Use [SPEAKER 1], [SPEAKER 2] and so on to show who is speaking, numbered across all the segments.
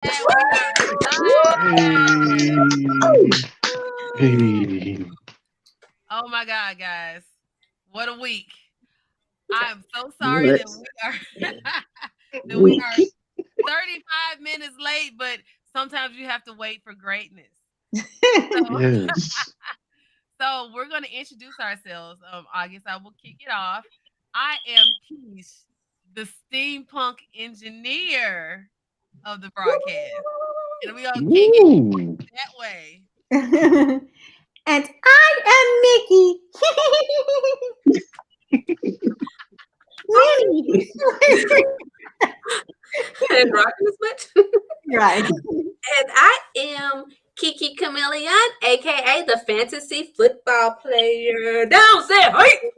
[SPEAKER 1] And we are live.
[SPEAKER 2] Hey.
[SPEAKER 1] Oh my God, guys. What a week. I'm so sorry
[SPEAKER 3] What
[SPEAKER 1] that we are that we are
[SPEAKER 3] week?
[SPEAKER 1] 35 minutes late, but sometimes you have to wait for greatness. So,
[SPEAKER 2] Yes.
[SPEAKER 1] so we're gonna introduce ourselves. I guess I will kick it off. I am Keish, the steampunk engineer of the broadcast. And we gonna kick it
[SPEAKER 2] Woo.
[SPEAKER 1] that way.
[SPEAKER 4] And I am Mickey. Minnie.
[SPEAKER 5] And rocking as much.
[SPEAKER 4] Right.
[SPEAKER 5] And I am Kiki Chameleon, aka the fantasy football player. Down say hey.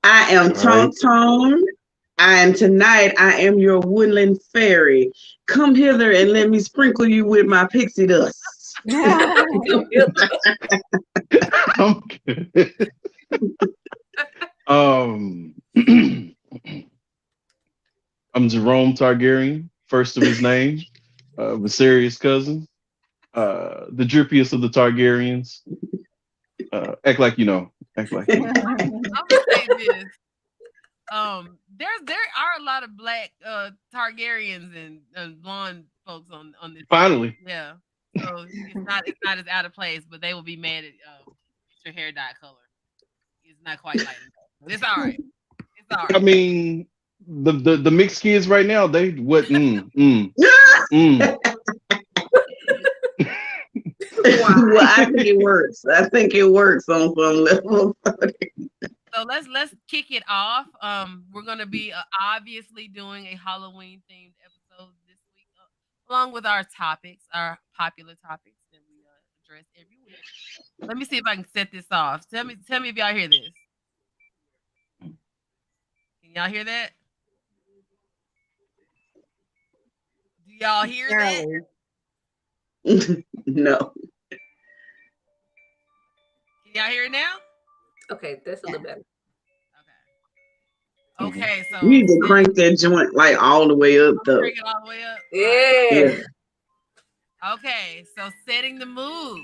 [SPEAKER 3] I am
[SPEAKER 2] All
[SPEAKER 3] Tone
[SPEAKER 2] right.
[SPEAKER 3] Tone. And tonight I am your woodland fairy. Come hither and let me sprinkle you with my pixie dust.
[SPEAKER 2] Okay. um, I'm Jerome Targaryen, first of his name, Viserys' cousin, the drippiest of the Targaryens. Act like you know. Act like you know.
[SPEAKER 1] I'm gonna say this. There are a lot of black Targaryens and blonde folks on this.
[SPEAKER 2] Finally.
[SPEAKER 1] Yeah. So it's not as out of place, but they will be mad at your hair dye color. It's not quite light enough. But it's all right. It's all
[SPEAKER 2] I
[SPEAKER 1] right.
[SPEAKER 2] mean, the mixed kids right now, they what?
[SPEAKER 3] Well, I think it works. I think it works on some level.
[SPEAKER 1] So let's kick it off. We're gonna be obviously doing a Halloween themed episode this week, along with our topics, our popular topics that we address every week. Let me see if I can set this off. Tell me if y'all hear this. Can y'all hear that? Do y'all hear that?
[SPEAKER 3] No.
[SPEAKER 1] Can y'all hear it now?
[SPEAKER 5] Okay, that's a little better.
[SPEAKER 1] Okay. Okay, so
[SPEAKER 3] You need to crank that joint like all the way up though.
[SPEAKER 1] bring it all the way up.
[SPEAKER 5] Yeah.
[SPEAKER 1] Okay, so setting the mood.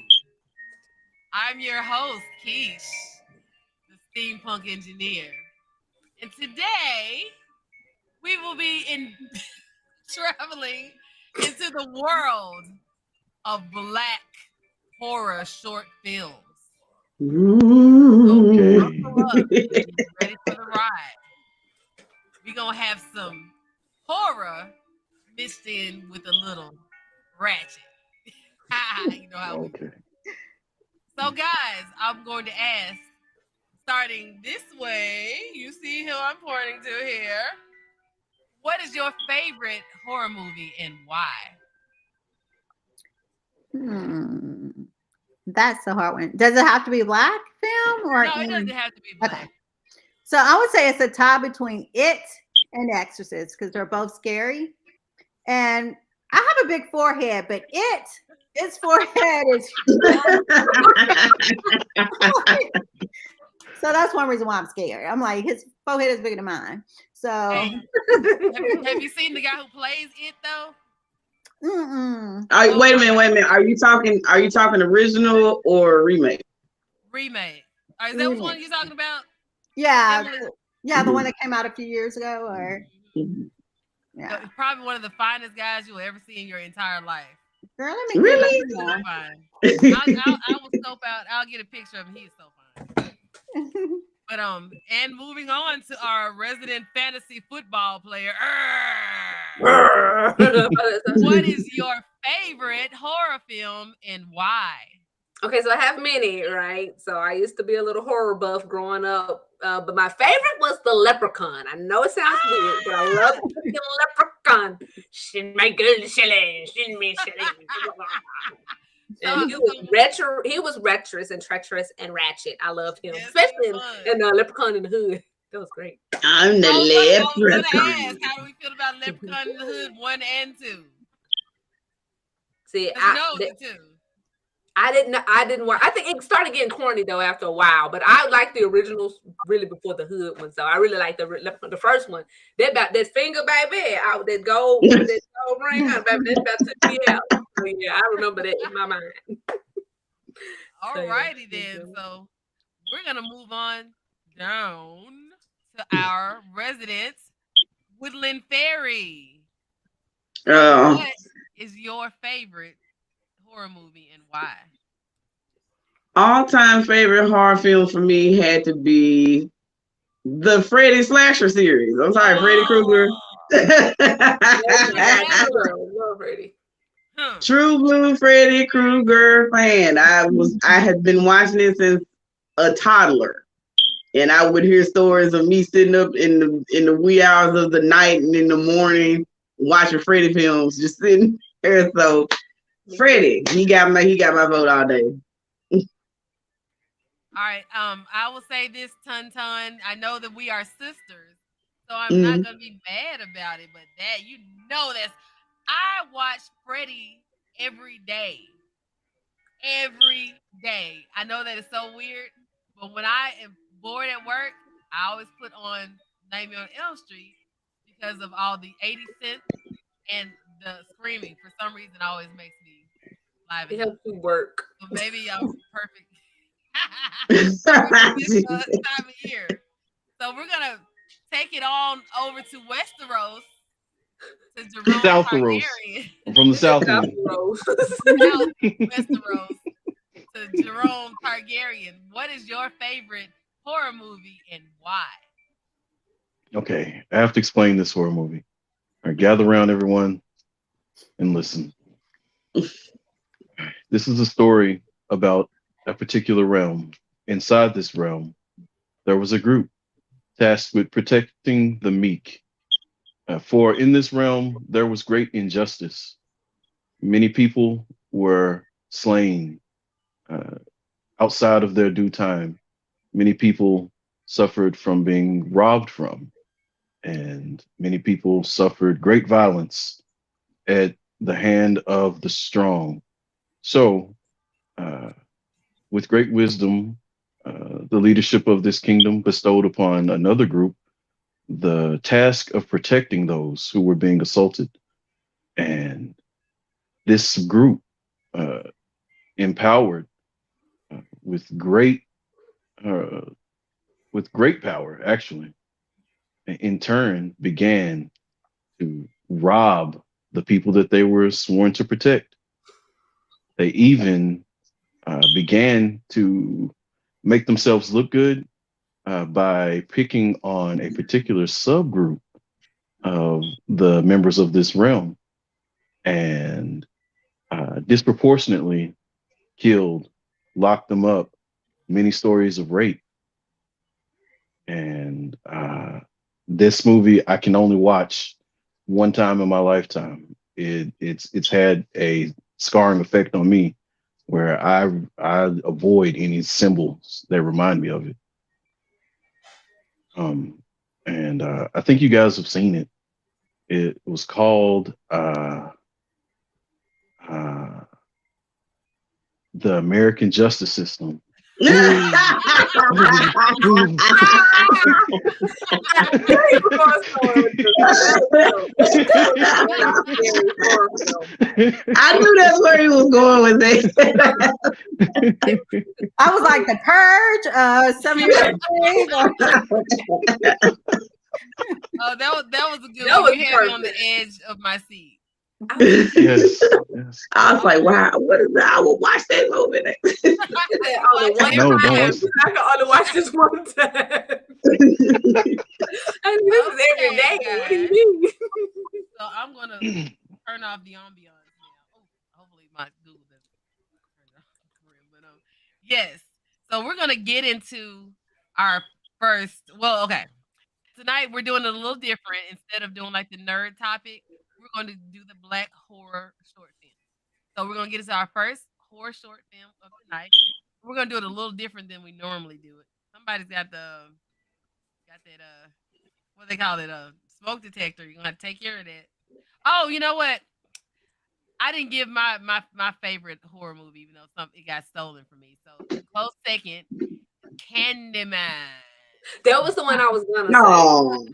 [SPEAKER 1] I'm your host, Keish, the steampunk engineer. And today we will be traveling into the world of black horror short films.
[SPEAKER 3] Ooh.
[SPEAKER 2] Okay.
[SPEAKER 1] Buckle up. Get ready for the ride. We're gonna have some horror mixed in with a little ratchet. You know how we do.
[SPEAKER 2] Okay.
[SPEAKER 1] So, guys, I'm going to ask, starting this way, you see who I'm pointing to here. What is your favorite horror movie and why?
[SPEAKER 4] That's a hard one. Does it have to be black film or?
[SPEAKER 1] No, it doesn't have to be black.
[SPEAKER 4] Okay. So I would say it's a tie between It and Exorcist because they're both scary. And I have a big forehead, but its forehead is. So that's one reason why I'm scared. I'm like, his forehead is bigger than mine. So.
[SPEAKER 1] Hey, have you seen the guy who plays it though?
[SPEAKER 3] Wait a minute. Are you talking original or remake?
[SPEAKER 1] Remake. Is that which one you're talking about?
[SPEAKER 4] Yeah.
[SPEAKER 1] Emily?
[SPEAKER 4] Yeah, the one that came out a few years ago or yeah.
[SPEAKER 1] It's probably one of the finest guys you'll ever see in your entire life.
[SPEAKER 4] Girl, let me
[SPEAKER 3] Really?
[SPEAKER 1] He's so fine. I will scope out. I'll get a picture of him. He's so fine. But and moving on to our resident fantasy football player. What is your favorite horror film and why?
[SPEAKER 5] Okay, so I have many, right? So I used to be a little horror buff growing up, but my favorite was the Leprechaun. I know it sounds weird, but I love the Leprechaun. Shin my girl Shelly, shin me Shelly. And he was treacherous and ratchet. I loved him,
[SPEAKER 1] Yes,
[SPEAKER 5] especially
[SPEAKER 1] he
[SPEAKER 5] in Leprechaun in the Hood. That was great.
[SPEAKER 3] I'm the
[SPEAKER 1] I was gonna
[SPEAKER 3] leprechaun.
[SPEAKER 1] ask, how do we feel about Leprechaun in the Hood 1 and 2?
[SPEAKER 5] See,
[SPEAKER 1] I know the 2.
[SPEAKER 5] I didn't watch. I think it started getting corny though after a while. But I like the originals really before the hood one. So I really like the first one. That about that finger baby, out that gold ring on baby. That about took me out. So yeah, I remember that in my mind. So
[SPEAKER 1] All
[SPEAKER 5] yeah.
[SPEAKER 1] righty then. So we're gonna move on down to our resident Woodland Fairy. So
[SPEAKER 3] uh,
[SPEAKER 1] what is your favorite horror movie and why?
[SPEAKER 3] all-time favorite horror film for me had to be the Freddy slasher series. I'm sorry, Freddy Krueger.
[SPEAKER 1] Oh,
[SPEAKER 5] Love Freddy.
[SPEAKER 1] huh.
[SPEAKER 3] True blue Freddy Krueger fan. I had been watching it since a toddler. And I would hear stories of me sitting up in the wee hours of the night and in the morning watching Freddy films, just sitting there. So Freddy, he got my vote all day.
[SPEAKER 1] All right. I will say this, Ton Ton. I know that we are sisters, so I'm not
[SPEAKER 3] Mm.
[SPEAKER 1] gonna be mad about it. But that that's I watch Freddie every day. Every day. I know that it's so weird, but when I am bored at work, I always put on Nightmare on Elm Street because of all the 80 cents and the screaming. For some reason, always makes me
[SPEAKER 5] It
[SPEAKER 1] liven up.
[SPEAKER 5] helps you work.
[SPEAKER 1] So maybe I'm perfect. Perfect this time of year. So we're gonna take it on over to Westeros to Jerome
[SPEAKER 2] Southros.
[SPEAKER 1] Targaryen.
[SPEAKER 2] I'm from the
[SPEAKER 5] It's just
[SPEAKER 2] South
[SPEAKER 5] South
[SPEAKER 2] End.
[SPEAKER 5] Rose.
[SPEAKER 1] South Westeros to Jerome Targaryen. What is your favorite horror movie and why?
[SPEAKER 2] Okay, I have to explain this horror movie. All right, gather around, everyone, and listen. This is a story about a particular realm. Inside this realm, there was a group tasked with protecting the meek. For in this realm, there was great injustice. Many people were slain uh, outside of their due time. Many people suffered from being robbed from, and many people suffered great violence at the hand of the strong. So, uh, with great wisdom, the leadership of this kingdom bestowed upon another group the task of protecting those who were being assaulted. And this group, uh, empowered with uh, great power, actually, in turn began to rob the people that they were sworn to protect. They even began to make themselves look good by picking on a particular subgroup of the members of this realm and disproportionately killed, locked them up, many stories of rape. And this movie I can only watch one time in my lifetime. It's had a scarring effect on me where I avoid any symbols that remind me of it. Um, and I think you guys have seen it. It was called uh, the American Justice System. Ooh, ooh, ooh.
[SPEAKER 5] I knew he was going somewhere with this. That was a very scary horror film.
[SPEAKER 3] I knew that's where he was going with it.
[SPEAKER 4] I was like the purge, 7 years slave.
[SPEAKER 1] Oh, that was a good
[SPEAKER 5] That
[SPEAKER 1] one.
[SPEAKER 5] was
[SPEAKER 1] You had me on the
[SPEAKER 5] perfect.
[SPEAKER 1] edge of my seat.
[SPEAKER 5] I was
[SPEAKER 2] Yes, yes.
[SPEAKER 3] I was
[SPEAKER 1] All
[SPEAKER 3] like,
[SPEAKER 1] right.
[SPEAKER 3] wow, what is that? I will watch that movie.
[SPEAKER 5] said
[SPEAKER 1] You
[SPEAKER 5] only
[SPEAKER 1] watch
[SPEAKER 5] one
[SPEAKER 2] No,
[SPEAKER 1] every
[SPEAKER 2] don't
[SPEAKER 5] time.
[SPEAKER 2] watch
[SPEAKER 1] day.
[SPEAKER 2] that.
[SPEAKER 5] I can only watch this one time. I mean, this is every
[SPEAKER 1] Okay,
[SPEAKER 5] day. What do you
[SPEAKER 1] guys.
[SPEAKER 5] mean?
[SPEAKER 1] So I'm gonna turn off the ambiance now. Oh, hopefully my Google doesn't turn it off for real. But yes. So we're gonna get into our first. Well, okay. Tonight we're doing it a little different. Instead of doing like the nerd topic, we're going to do the black horror short film. So we're gonna get into our first horror short film of the night. We're gonna do it a little different than we normally do it. Somebody's got that what they call it smoke detector. You're gonna have to take care of that. Oh, you know what? I didn't give my favorite horror movie, even though some it got stolen from me. So the close second, Candyman.
[SPEAKER 5] That was the one I was gonna say.
[SPEAKER 3] No.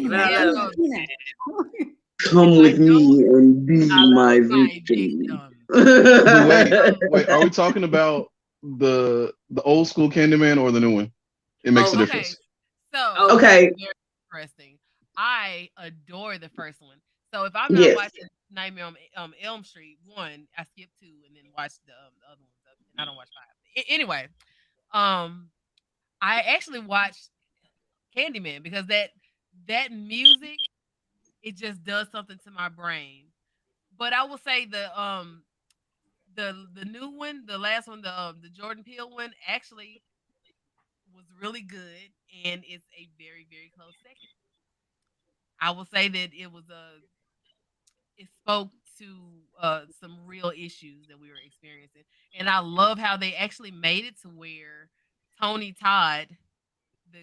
[SPEAKER 5] But I
[SPEAKER 1] Yeah,
[SPEAKER 5] love
[SPEAKER 1] no, it's
[SPEAKER 3] Come
[SPEAKER 1] like
[SPEAKER 3] with me
[SPEAKER 1] no,
[SPEAKER 3] and be
[SPEAKER 1] I love
[SPEAKER 3] my
[SPEAKER 1] my
[SPEAKER 3] victim.
[SPEAKER 1] victim.
[SPEAKER 2] But wait,
[SPEAKER 1] So,
[SPEAKER 2] wait, are we talking about the old school Candyman or the new one? It makes a
[SPEAKER 5] both.
[SPEAKER 1] okay,
[SPEAKER 2] difference.
[SPEAKER 1] so this
[SPEAKER 5] Okay.
[SPEAKER 1] is
[SPEAKER 3] Okay.
[SPEAKER 1] very interesting. I adore the first one. So if I'm not
[SPEAKER 3] Yes.
[SPEAKER 1] watching Nightmare on Elm Street one, I skip two and then watch the other ones, and I don't watch five. Anyway, um, I actually watched Candyman because that music it just does something to my brain. But I will say the new one, the last one, the Jordan Peele one, actually was really good, and it's a very very close second. I will say that it spoke to some real issues that we were experiencing, and I love how they actually made it to where Tony Todd, the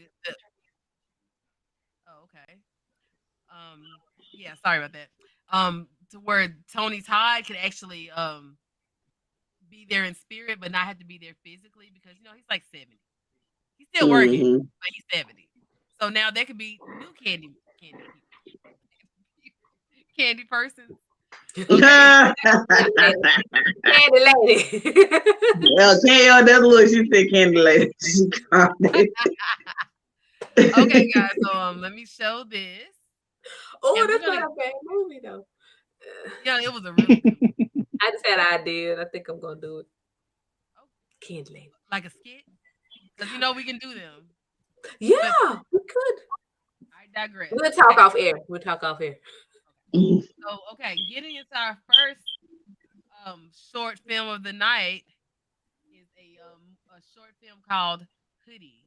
[SPEAKER 1] oh okay, yeah, sorry about that, to where Tony Todd could actually be there in spirit, but not have to be there physically because he's like 70. He's still working,
[SPEAKER 3] Hmm.
[SPEAKER 1] but he's 70. So now there could be new candy people, candy persons. Okay.
[SPEAKER 5] Candy lady.
[SPEAKER 3] Okay, oh, that's what she said, candy lady. She called it.
[SPEAKER 1] Okay, guys. So let me show this,
[SPEAKER 5] Oh,
[SPEAKER 1] and we're
[SPEAKER 5] that's
[SPEAKER 1] gonna.
[SPEAKER 5] not a bad movie though.
[SPEAKER 1] Yeah, it was a really good movie.
[SPEAKER 5] I just had an idea. I think I'm gonna do it.
[SPEAKER 1] Oh,
[SPEAKER 5] Candy lady.
[SPEAKER 1] like a skit, because we can do them. But
[SPEAKER 5] Yeah, we could.
[SPEAKER 1] I digress.
[SPEAKER 5] We'll talk
[SPEAKER 1] Okay.
[SPEAKER 5] off air. We'll talk off air.
[SPEAKER 3] Mhm.
[SPEAKER 1] So getting into our first short film of the night is a short film called Hoodie,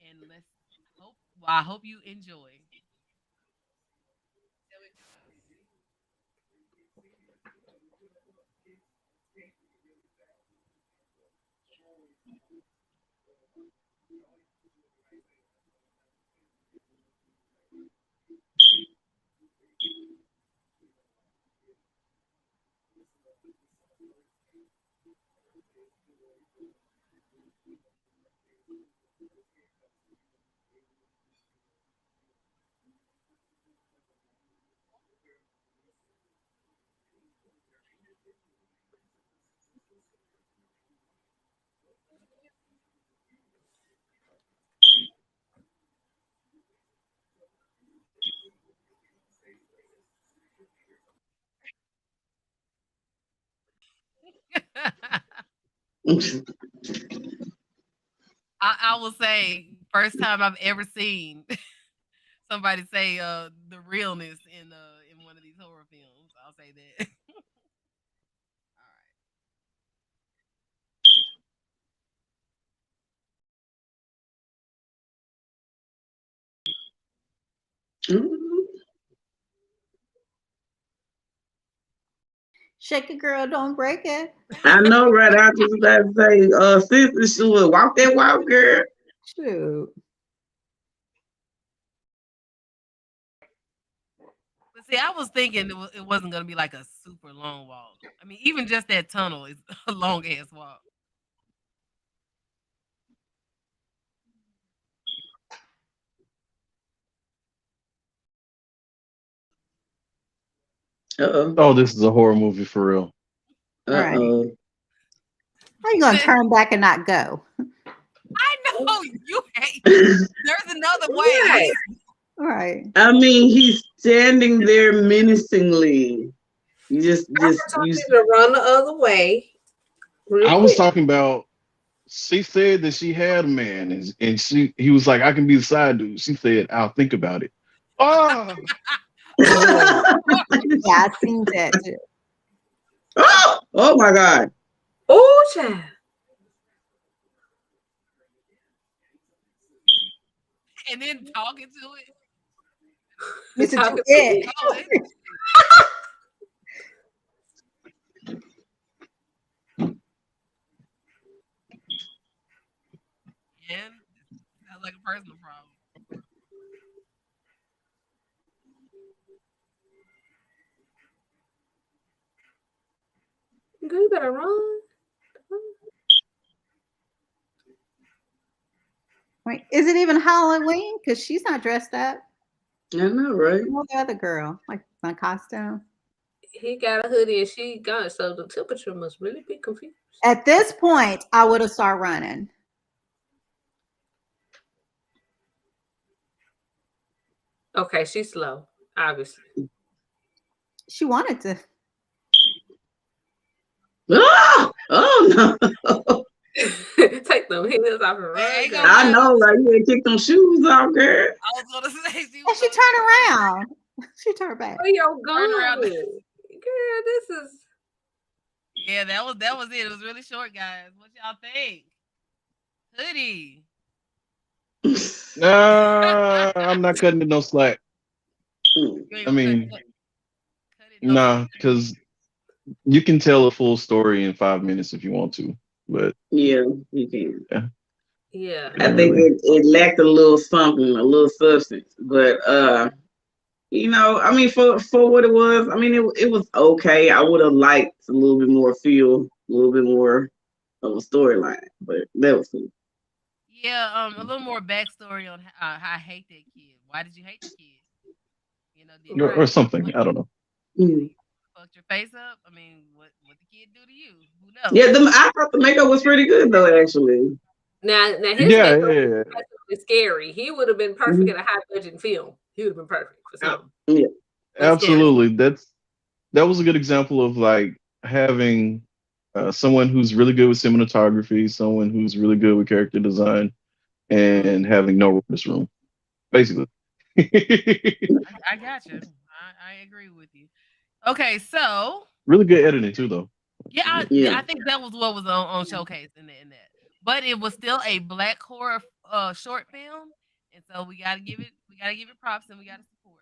[SPEAKER 1] and I hope you enjoy. I will say, first time I've ever seen somebody say the realness in one of these horror films. I'll say that. All
[SPEAKER 4] Shake it, girl, don't break it.
[SPEAKER 3] I know, right? I just about to say, sister, she would walk that walk, girl.
[SPEAKER 4] Shoot.
[SPEAKER 1] But see, I was thinking it wasn't gonna be like a super long walk. I mean, even just that tunnel is a long ass walk.
[SPEAKER 3] Uh-oh.
[SPEAKER 2] Oh, this is a horror movie for real.
[SPEAKER 4] All right.
[SPEAKER 3] Uh-oh.
[SPEAKER 4] How you gonna turn back and not go?
[SPEAKER 1] I know you hate. There's another way.
[SPEAKER 5] Right.
[SPEAKER 4] All right.
[SPEAKER 3] I mean, he's standing there menacingly. You
[SPEAKER 5] I told
[SPEAKER 3] you.
[SPEAKER 5] you to run the other way real
[SPEAKER 2] I was
[SPEAKER 5] quick.
[SPEAKER 2] talking about. She said that she had a man, and he was like, "I can be the side dude." She said, "I'll think about it." Oh, oh,
[SPEAKER 4] Yeah, I seen that too.
[SPEAKER 3] Oh, oh my God.
[SPEAKER 5] Oh, child.
[SPEAKER 1] And then talking to it.
[SPEAKER 5] You
[SPEAKER 4] Listen to
[SPEAKER 5] talking to
[SPEAKER 4] it.
[SPEAKER 5] me.
[SPEAKER 1] Oh, and sounds like a personal problem.
[SPEAKER 5] Girl, you better run.
[SPEAKER 4] Wait, is it even Halloween? Because she's not dressed up.
[SPEAKER 3] I know, right?
[SPEAKER 4] Well, the other girl, like my costume.
[SPEAKER 5] He got a hoodie and she gone, so the temperature must really be confused.
[SPEAKER 4] At this point, I would have started running.
[SPEAKER 5] Okay, she's slow, obviously.
[SPEAKER 4] She wanted to.
[SPEAKER 3] Oh no!
[SPEAKER 5] Take them heels off and run.
[SPEAKER 1] Hey,
[SPEAKER 5] girl.
[SPEAKER 3] I know, right? You had to kick them shoes off, girl.
[SPEAKER 1] I was gonna say
[SPEAKER 4] And she turned around. She turned back.
[SPEAKER 5] Where your gun?
[SPEAKER 1] around.
[SPEAKER 5] Girl, this is.
[SPEAKER 1] Yeah, that was it. It was really short, guys. What y'all think? Hoodie.
[SPEAKER 2] I'm not cutting it no slack.
[SPEAKER 1] You ain't
[SPEAKER 2] I
[SPEAKER 1] gonna
[SPEAKER 2] mean,
[SPEAKER 1] cut it, no.
[SPEAKER 2] nah, because you can tell a full story in 5 minutes if you want to, but
[SPEAKER 3] Yeah, you can.
[SPEAKER 5] Yeah.
[SPEAKER 3] I think it lacked a little something, a little substance. But you know, I mean, for what it was, I mean, it was okay. I would have liked a little bit more feel, a little bit more of a storyline, but that was cool.
[SPEAKER 1] Yeah, a little more backstory on how I hate that kid. Why did you hate the kid? You know, did
[SPEAKER 2] or something. I don't know.
[SPEAKER 3] Mm.
[SPEAKER 1] fucked your face up? I mean, what the kid do to you? Who knows?
[SPEAKER 3] Yeah, I thought the makeup was pretty good though, actually.
[SPEAKER 5] Now his
[SPEAKER 2] Yeah,
[SPEAKER 5] makeup
[SPEAKER 2] yeah.
[SPEAKER 5] was scary. He would have been perfect in a high budget film. He would have been perfect for something.
[SPEAKER 2] Absolutely. That was a good example of like having someone who's really good with cinematography, someone who's really good with character design, and having no writer's room, basically.
[SPEAKER 1] I got you. I agree with you. Okay, so
[SPEAKER 2] Really good editing too, though.
[SPEAKER 1] yeah,
[SPEAKER 3] Yeah.
[SPEAKER 1] I think that was what was on showcase in that. But it was still a black horror short film, and so we gotta give it props and we gotta support.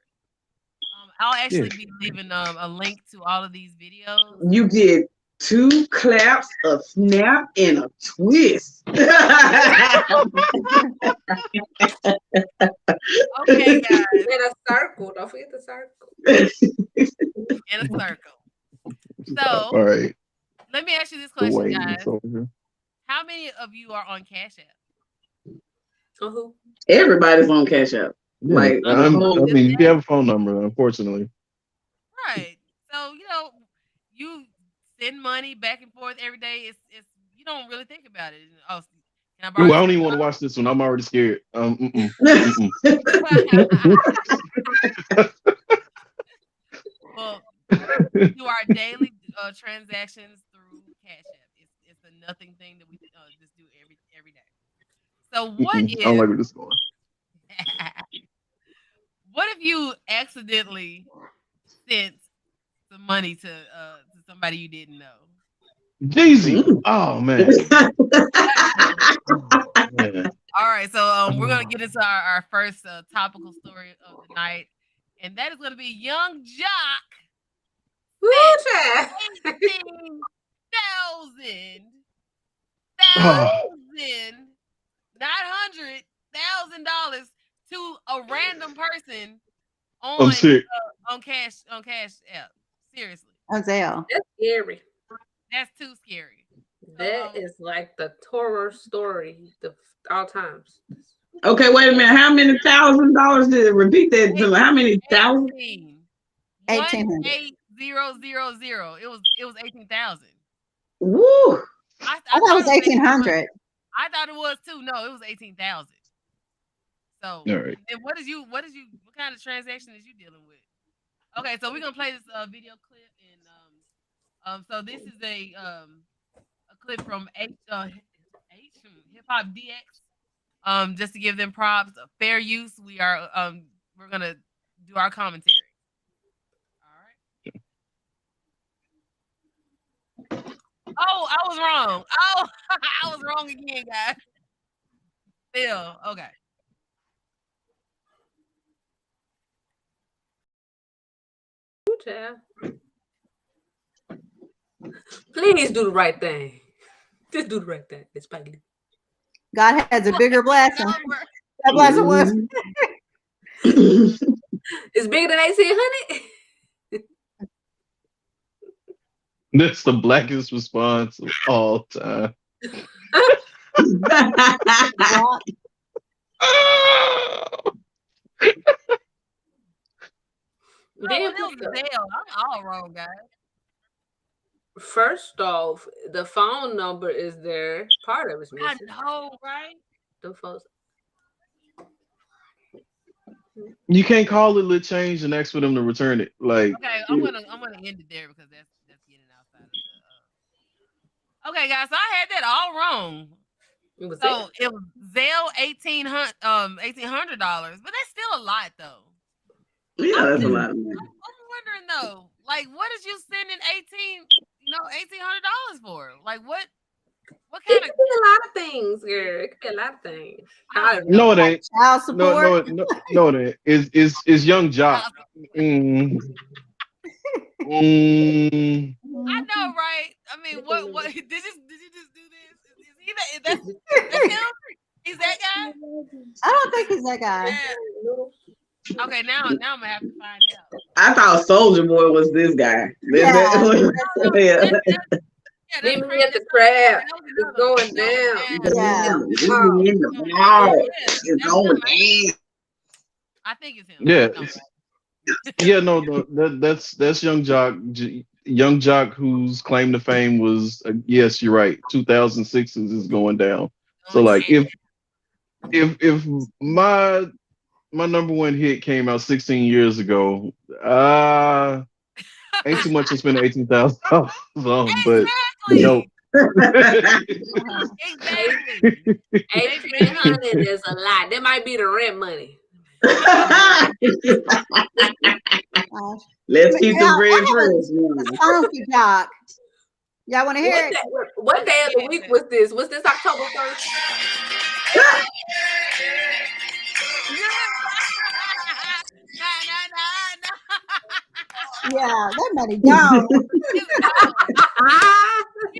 [SPEAKER 1] I'll actually be leaving a link to all of these videos.
[SPEAKER 3] You get 2 claps, a snap, and a twist.
[SPEAKER 1] Okay, guys,
[SPEAKER 5] In a circle. Don't forget the circle.
[SPEAKER 1] in a circle. So,
[SPEAKER 2] all right.
[SPEAKER 1] let me ask you this question,
[SPEAKER 2] Wait,
[SPEAKER 1] guys.
[SPEAKER 2] it's over here.
[SPEAKER 1] How many of you are on Cash App?
[SPEAKER 5] Who?
[SPEAKER 3] Everybody's on Cash App.
[SPEAKER 2] Yeah,
[SPEAKER 3] Like,
[SPEAKER 2] I mean, you can have a phone number, unfortunately.
[SPEAKER 1] Right. So, you send money back and forth every day. It's you don't really think about it. Oh, can I borrow
[SPEAKER 2] Ooh, I don't even want to watch this one. I'm already scared.
[SPEAKER 1] Well, we do our daily transactions through Cash App. It's a nothing thing that we just do every day. So what
[SPEAKER 2] I don't like where this is going.
[SPEAKER 1] what if you accidentally sent some money to somebody you didn't know?
[SPEAKER 2] Jeezy. Oh man.
[SPEAKER 1] All right, so we're gonna get into our first topical story of the night, and that is gonna be Young Jock.
[SPEAKER 5] Woo, child.
[SPEAKER 1] $900,000 to a random person
[SPEAKER 2] I'm sick.
[SPEAKER 1] on Cash App. Seriously,
[SPEAKER 4] Ozell.
[SPEAKER 5] That's scary.
[SPEAKER 1] that's too scary.
[SPEAKER 5] That is like the horror story of all times.
[SPEAKER 3] Okay, wait a minute. How many $1,000 did it? Repeat that to me. How many thousand?
[SPEAKER 4] 1,800.
[SPEAKER 1] 18000. It was 18,000.
[SPEAKER 3] Woo!
[SPEAKER 4] I thought it was 1,800.
[SPEAKER 1] I thought it was too. No, it was 18,000. So,
[SPEAKER 2] All right.
[SPEAKER 1] and what kind of transaction is you dealing with? Okay, so we're gonna play this video clip, and so this is a clip from Hip Hop DX. Just to give them props, fair use. We're gonna do our commentary. All right. Oh, I was wrong. Oh, I was wrong again, guys. Still, okay.
[SPEAKER 5] Woo, child. Please do the right thing. Just do the right thing. It's Spike.
[SPEAKER 4] God has a bigger blessing. That blessing was.
[SPEAKER 5] It's bigger than 1,800.
[SPEAKER 2] That's the blackest response of all time.
[SPEAKER 4] Yeah.
[SPEAKER 1] Oh,
[SPEAKER 5] Then
[SPEAKER 1] well, it was Zell. I'm all wrong, guys.
[SPEAKER 5] first off, the phone number is there. Part of it's
[SPEAKER 1] I
[SPEAKER 5] missing.
[SPEAKER 1] know, right?
[SPEAKER 5] The folks.
[SPEAKER 2] You can't call it lit change and ask for them to return it. Like,
[SPEAKER 1] Okay, I'm gonna end it there because that's getting outside of the. Okay, guys, so I had that all wrong.
[SPEAKER 5] It was it.
[SPEAKER 1] So it was Zell $1,800, but that's still a lot though.
[SPEAKER 3] Yeah,
[SPEAKER 1] I'm
[SPEAKER 3] that's a
[SPEAKER 1] just
[SPEAKER 3] lot of money.
[SPEAKER 1] I'm wondering though, like what is you spending $1,800 for? Like what
[SPEAKER 5] It
[SPEAKER 1] kind
[SPEAKER 5] could
[SPEAKER 1] of
[SPEAKER 5] be a lot of things, girl. It could be a lot of things.
[SPEAKER 1] I
[SPEAKER 5] I
[SPEAKER 1] don't
[SPEAKER 5] don't know.
[SPEAKER 2] no, it
[SPEAKER 4] Like
[SPEAKER 2] ain't.
[SPEAKER 4] child
[SPEAKER 2] No,
[SPEAKER 4] support.
[SPEAKER 2] no, no, no, it ain't. Is Young Jock. Mm, mm,
[SPEAKER 1] I
[SPEAKER 4] Mhm.
[SPEAKER 1] know, right? I mean, what did you just do this? Is he that? That's
[SPEAKER 5] It's
[SPEAKER 1] him? He's that guy?
[SPEAKER 4] I don't think he's that guy.
[SPEAKER 1] Yeah. Okay, now I'm gonna have to find out.
[SPEAKER 3] I thought Soldier Boy was this guy.
[SPEAKER 4] Yeah.
[SPEAKER 1] No, no,
[SPEAKER 3] Yeah.
[SPEAKER 1] yeah, that's
[SPEAKER 5] Meet me
[SPEAKER 1] crazy.
[SPEAKER 5] at the
[SPEAKER 1] That's
[SPEAKER 5] crab.
[SPEAKER 1] that was
[SPEAKER 5] It's
[SPEAKER 1] another one.
[SPEAKER 5] going down.
[SPEAKER 4] Yeah.
[SPEAKER 5] Oh,
[SPEAKER 3] In the
[SPEAKER 1] Oh,
[SPEAKER 3] mall.
[SPEAKER 1] yeah,
[SPEAKER 3] It's
[SPEAKER 1] that's
[SPEAKER 3] going
[SPEAKER 1] him.
[SPEAKER 3] down.
[SPEAKER 1] I think it's him.
[SPEAKER 2] yeah,
[SPEAKER 1] No,
[SPEAKER 2] yeah. No, no, that's Young Jock. Young Jock, whose claim to fame was yes, you're right. 2006 is going down. So
[SPEAKER 1] going
[SPEAKER 2] like,
[SPEAKER 1] down.
[SPEAKER 2] if my number one hit came out 16 years ago, ain't too much to spend $18,000 on, but no.
[SPEAKER 1] Exactly.
[SPEAKER 4] Uh-huh.
[SPEAKER 1] Exactly. They paying
[SPEAKER 5] 1,800 is a lot. That might be the rent money.
[SPEAKER 4] Uh,
[SPEAKER 3] Let's keep the
[SPEAKER 4] now,
[SPEAKER 3] bread
[SPEAKER 4] I have
[SPEAKER 3] fresh.
[SPEAKER 4] a song for Jock. Y'all want to hear it?
[SPEAKER 5] What day of the week was this? Was this October 1st?
[SPEAKER 1] Nah, nah, nah, nah.
[SPEAKER 4] Yeah, that money gone.
[SPEAKER 1] It's gone.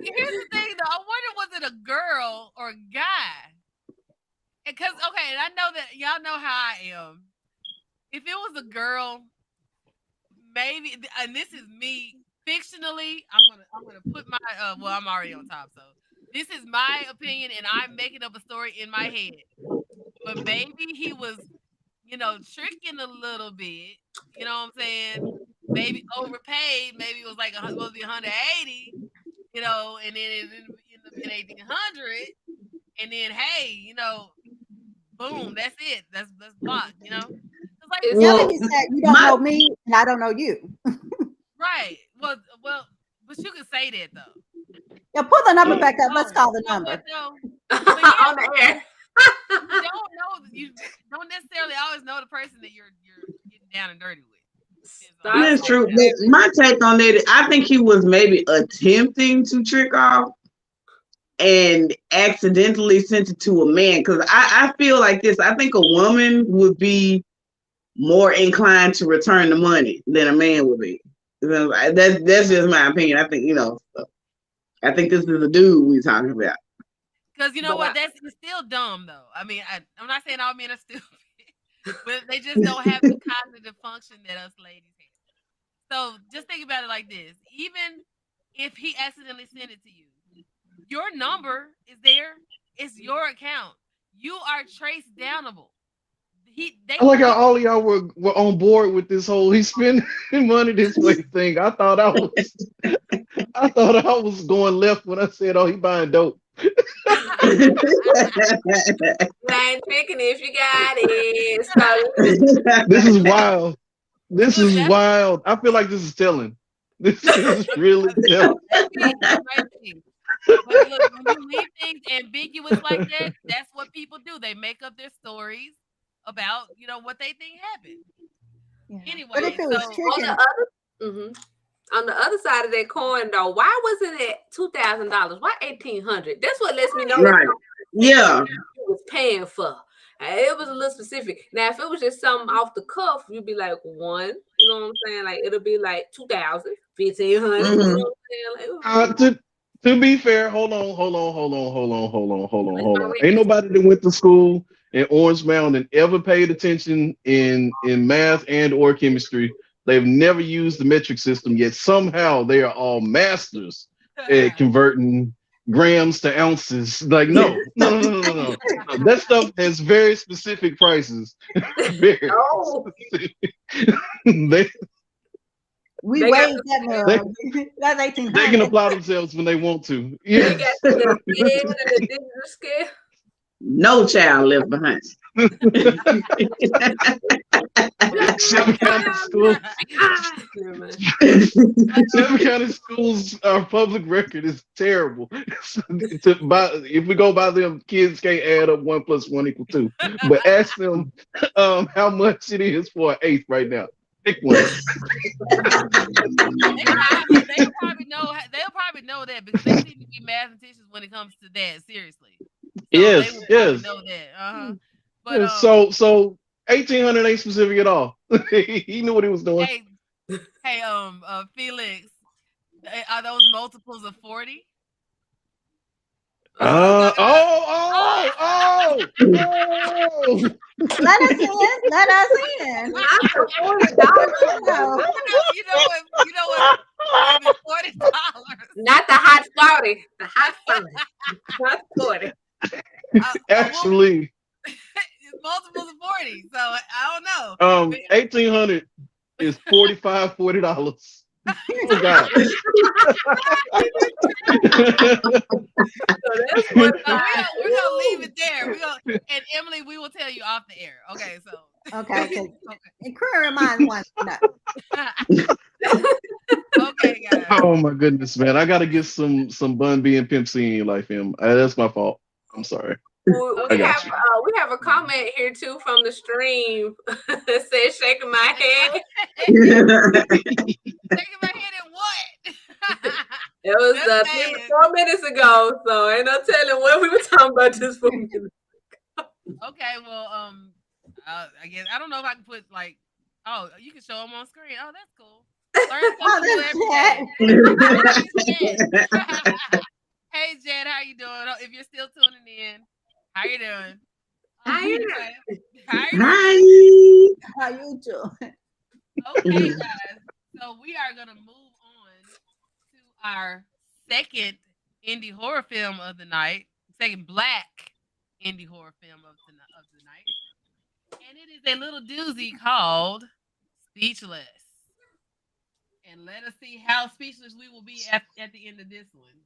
[SPEAKER 1] Here's the thing, though. I wonder was it a girl or a guy? Because okay, and I know that y'all know how I am. If it was a girl, maybe, and this is me fictionally. I'm gonna put my well, I'm already on top, so this is my opinion, and I'm making up a story in my head. But maybe he was, tricking a little bit. You know what I'm saying? Maybe overpaid. Maybe it was like supposed to be 180. And then it ended up being 1,800. And then hey, boom, that's it. That's blocked. It's like
[SPEAKER 5] It's
[SPEAKER 4] Really,
[SPEAKER 3] Well,
[SPEAKER 4] he said, you don't
[SPEAKER 3] my
[SPEAKER 4] know me and I don't know you.
[SPEAKER 1] right. Well, but you can say that though.
[SPEAKER 4] Yeah, pull the number back up.
[SPEAKER 1] Oh,
[SPEAKER 4] Let's call the
[SPEAKER 1] you know what
[SPEAKER 4] number.
[SPEAKER 1] though? But yeah,
[SPEAKER 5] on the air.
[SPEAKER 1] you don't necessarily always know the person that you're getting down and dirty with. Depends on
[SPEAKER 5] Stop
[SPEAKER 3] that's
[SPEAKER 1] how
[SPEAKER 5] saying
[SPEAKER 3] true.
[SPEAKER 5] that.
[SPEAKER 3] But my take on it, I think he was maybe attempting to trick off and accidentally sent it to a man. Because I feel like this. I think a woman would be more inclined to return the money than a man would be. That's just my opinion. I think I think this is a dude we talking about.
[SPEAKER 1] because you know
[SPEAKER 5] But
[SPEAKER 1] what? It's still dumb though. I mean, I'm not saying all men are stupid, but they just don't have the cognitive function that us ladies have. So just think about it like this: even if he accidentally sent it to you, your number is there. It's your account. You are trace downable. They
[SPEAKER 2] I
[SPEAKER 1] will
[SPEAKER 2] like how
[SPEAKER 1] be.
[SPEAKER 2] all of y'all were on board with this whole he spending money this way thing. I thought I was going left when I said, "Oh, he buying dope."
[SPEAKER 5] you ain't tricking if you got it. So
[SPEAKER 2] This is wild. This
[SPEAKER 1] Look,
[SPEAKER 2] is wild. I feel like this is telling. This is really telling.
[SPEAKER 1] that might be. But look, when you leave things ambiguous like that, that's what people do. They make up their stories about, what they think happened.
[SPEAKER 4] Yeah. But if
[SPEAKER 1] Anyway,
[SPEAKER 4] it was
[SPEAKER 1] so
[SPEAKER 5] on the
[SPEAKER 4] tricking,
[SPEAKER 5] other on the other side of that coin though, why wasn't it $2,000? Why 1,800? That's what lets me know it's
[SPEAKER 3] Right. Yeah.
[SPEAKER 5] what you was paying for. It was a little specific. Now, if it was just something off the cuff, you'd be like one. You know what I'm saying? Like it'll be like 2,000, 1,500. You know
[SPEAKER 3] Mhm.
[SPEAKER 5] what I'm saying? Like,
[SPEAKER 2] To be fair, hold on.
[SPEAKER 5] my
[SPEAKER 2] Ain't nobody that went to school in Orange Mountain and ever paid attention in math and or chemistry They've never used the metric system yet. Somehow they are all masters at converting grams to ounces. Like, no. That stuff has very specific prices. Very
[SPEAKER 5] Oh,
[SPEAKER 2] specific. they
[SPEAKER 4] We
[SPEAKER 5] They got
[SPEAKER 4] weighed that
[SPEAKER 2] they,
[SPEAKER 4] mug. That's
[SPEAKER 2] they can
[SPEAKER 4] 1800.
[SPEAKER 2] apply themselves when they want to.
[SPEAKER 5] they
[SPEAKER 2] Yes.
[SPEAKER 5] got the scale and the digital scale.
[SPEAKER 3] No child left behind.
[SPEAKER 2] Seven county schools.
[SPEAKER 5] Never mind.
[SPEAKER 2] Seven county schools, our public record is terrible. If we go by them, kids can't add up 1 + 1 = 2. But ask them how much it is for an eighth right now. Pick one.
[SPEAKER 1] They probably know. They'll probably know that because they seem to be mathematicians when it comes to that. Seriously. So
[SPEAKER 2] Yes,
[SPEAKER 1] they will
[SPEAKER 2] yes.
[SPEAKER 1] know that. But
[SPEAKER 2] So 1800 ain't specific at all. He knew what he was doing.
[SPEAKER 1] hey, Felix, are those multiples of 40?
[SPEAKER 4] Let us in. Let us in.
[SPEAKER 5] Not for $40.
[SPEAKER 4] No.
[SPEAKER 1] You know what? $40.
[SPEAKER 5] Not the hot 40. The hot 40. Hot 40.
[SPEAKER 2] Actually,
[SPEAKER 1] It's multiples of 40. So I don't know.
[SPEAKER 2] 1800 is $40. Oh God.
[SPEAKER 5] So that's one
[SPEAKER 1] We're gonna leave it there. And Emily, we will tell you off the air. Okay, so
[SPEAKER 4] Okay. And crew reminds one. No.
[SPEAKER 1] okay, guys.
[SPEAKER 2] Oh my goodness, man! I gotta get some Bun B and Pimp C in your life, Em. That's my fault. I'm sorry.
[SPEAKER 5] We
[SPEAKER 2] got
[SPEAKER 5] have a comment here too from the stream. It says shaking my head.
[SPEAKER 1] Shaking my head at what?
[SPEAKER 5] It was
[SPEAKER 1] Just saying.
[SPEAKER 5] 4 minutes ago, so ain't no telling what we were talking about just 4 minutes.
[SPEAKER 1] Okay, well, I guess I don't know if I can put like, oh, you can show them on screen. Oh, that's cool. Learn something new every day. Hey, Jed, how you doing? If you're still tuning in, how you doing?
[SPEAKER 5] How you
[SPEAKER 1] doing?
[SPEAKER 3] Hi.
[SPEAKER 4] How you doing?
[SPEAKER 1] Okay, guys. So we are gonna move on to our second indie horror film of the night, second black indie horror film of the night, and it is a little doozy called Speechless. And let us see how speechless we will be at the end of this one.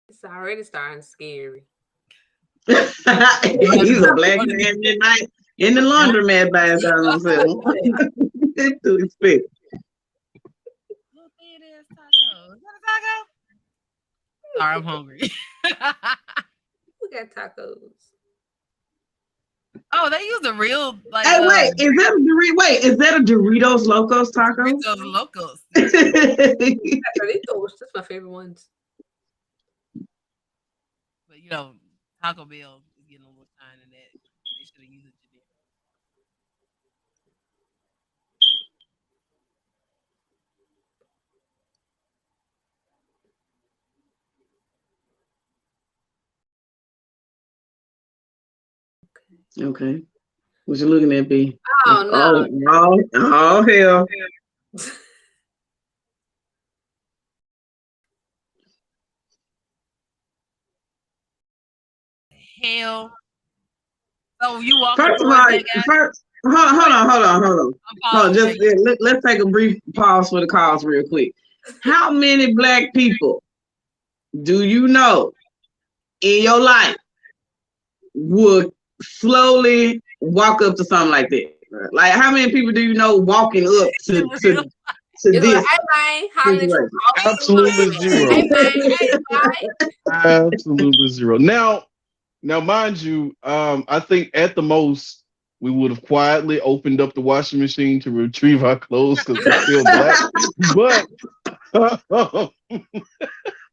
[SPEAKER 5] It's already starting scary.
[SPEAKER 3] He's a black man midnight in the laundromat by himself. What to expect?
[SPEAKER 1] Little thin ass taco. Is that a taco? Sorry, I'm hungry.
[SPEAKER 5] We got tacos.
[SPEAKER 1] Oh, they use a real like.
[SPEAKER 3] Hey, wait, is that a Doritos Locos taco?
[SPEAKER 1] Doritos Locos.
[SPEAKER 5] Doritos, that's my favorite ones.
[SPEAKER 1] But Taco Bell is getting a little shine in that. They should have used it today.
[SPEAKER 3] Okay. What you looking at, B?
[SPEAKER 5] Oh no.
[SPEAKER 3] Oh hell.
[SPEAKER 1] Hell. So you walk.
[SPEAKER 3] First of all, hold on. Let's take a brief pause for the cause real quick. How many black people do you know in your life would slowly walk up to something like that? Like, how many people do you know walking up to this?
[SPEAKER 2] Absolutely zero. Absolutely zero. Now, mind you, I think at the most we would have quietly opened up the washing machine to retrieve our clothes because they're still black. But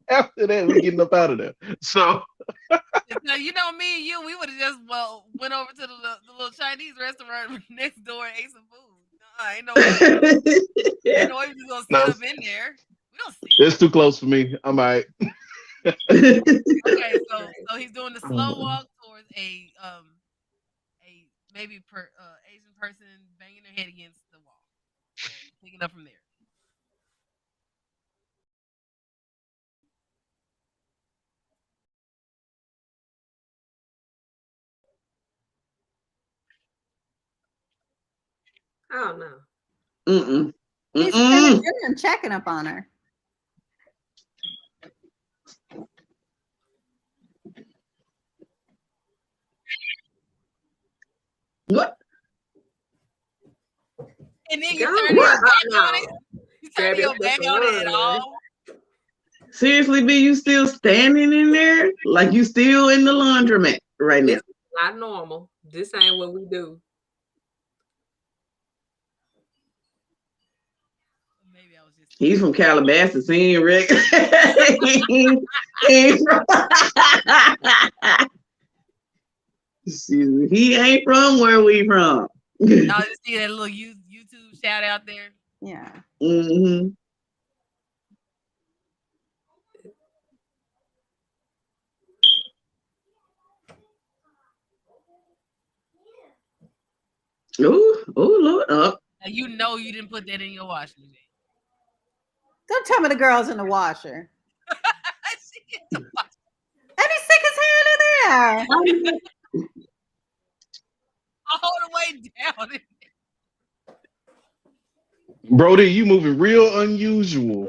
[SPEAKER 2] after that, we're getting up out of there. So,
[SPEAKER 1] me and you, we would have just went over to the little Chinese restaurant next door and ate some food. Ain't no way. Ain't no way we just gonna sit up in there. We don't see
[SPEAKER 2] It's too close for me. I'm all right.
[SPEAKER 1] Okay, so he's doing the slow walk towards a maybe Asian person banging their head against the wall. So picking up from there.
[SPEAKER 5] I don't know.
[SPEAKER 3] Mm-mm.
[SPEAKER 4] He's spending
[SPEAKER 3] Mm-mm.
[SPEAKER 4] dinner and checking up on her.
[SPEAKER 3] What?
[SPEAKER 1] And then you
[SPEAKER 5] God,
[SPEAKER 1] turn
[SPEAKER 3] What?
[SPEAKER 1] your back on it.
[SPEAKER 5] no.
[SPEAKER 1] You turn
[SPEAKER 5] Grab your
[SPEAKER 1] your back
[SPEAKER 5] fucking
[SPEAKER 1] on it at
[SPEAKER 5] line.
[SPEAKER 1] all.
[SPEAKER 3] Seriously, B, you still standing in there? Like you still in the laundromat right now?
[SPEAKER 5] This is not normal. This ain't what we do.
[SPEAKER 1] Maybe I was just
[SPEAKER 3] He's from Calabasas. He ain't Rick. He ain't from. He ain't from where we from.
[SPEAKER 1] y'all just see that little YouTube shout out there.
[SPEAKER 4] Yeah.
[SPEAKER 3] Mm-hmm. Ooh, Lord, up.
[SPEAKER 1] Now you know you didn't put that in your washing machine.
[SPEAKER 4] Don't tell me the girl's in the washer.
[SPEAKER 1] She get the wash-
[SPEAKER 4] And he stick his hand in there.
[SPEAKER 1] all the way down.
[SPEAKER 2] Brody, you moving real unusual.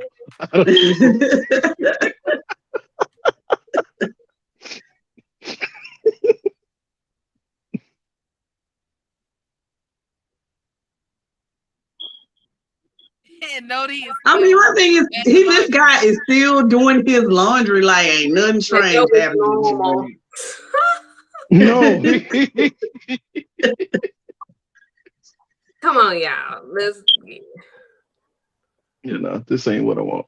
[SPEAKER 1] And Nodi is
[SPEAKER 3] I mean,
[SPEAKER 1] still
[SPEAKER 3] my thing is,
[SPEAKER 1] at the
[SPEAKER 3] this guy
[SPEAKER 1] laundry.
[SPEAKER 3] is still doing his laundry like ain't nothing
[SPEAKER 5] Like that
[SPEAKER 3] strange
[SPEAKER 5] was
[SPEAKER 3] happening.
[SPEAKER 5] normal.
[SPEAKER 2] No.
[SPEAKER 5] Come on, y'all. Let's.
[SPEAKER 2] This ain't what I want.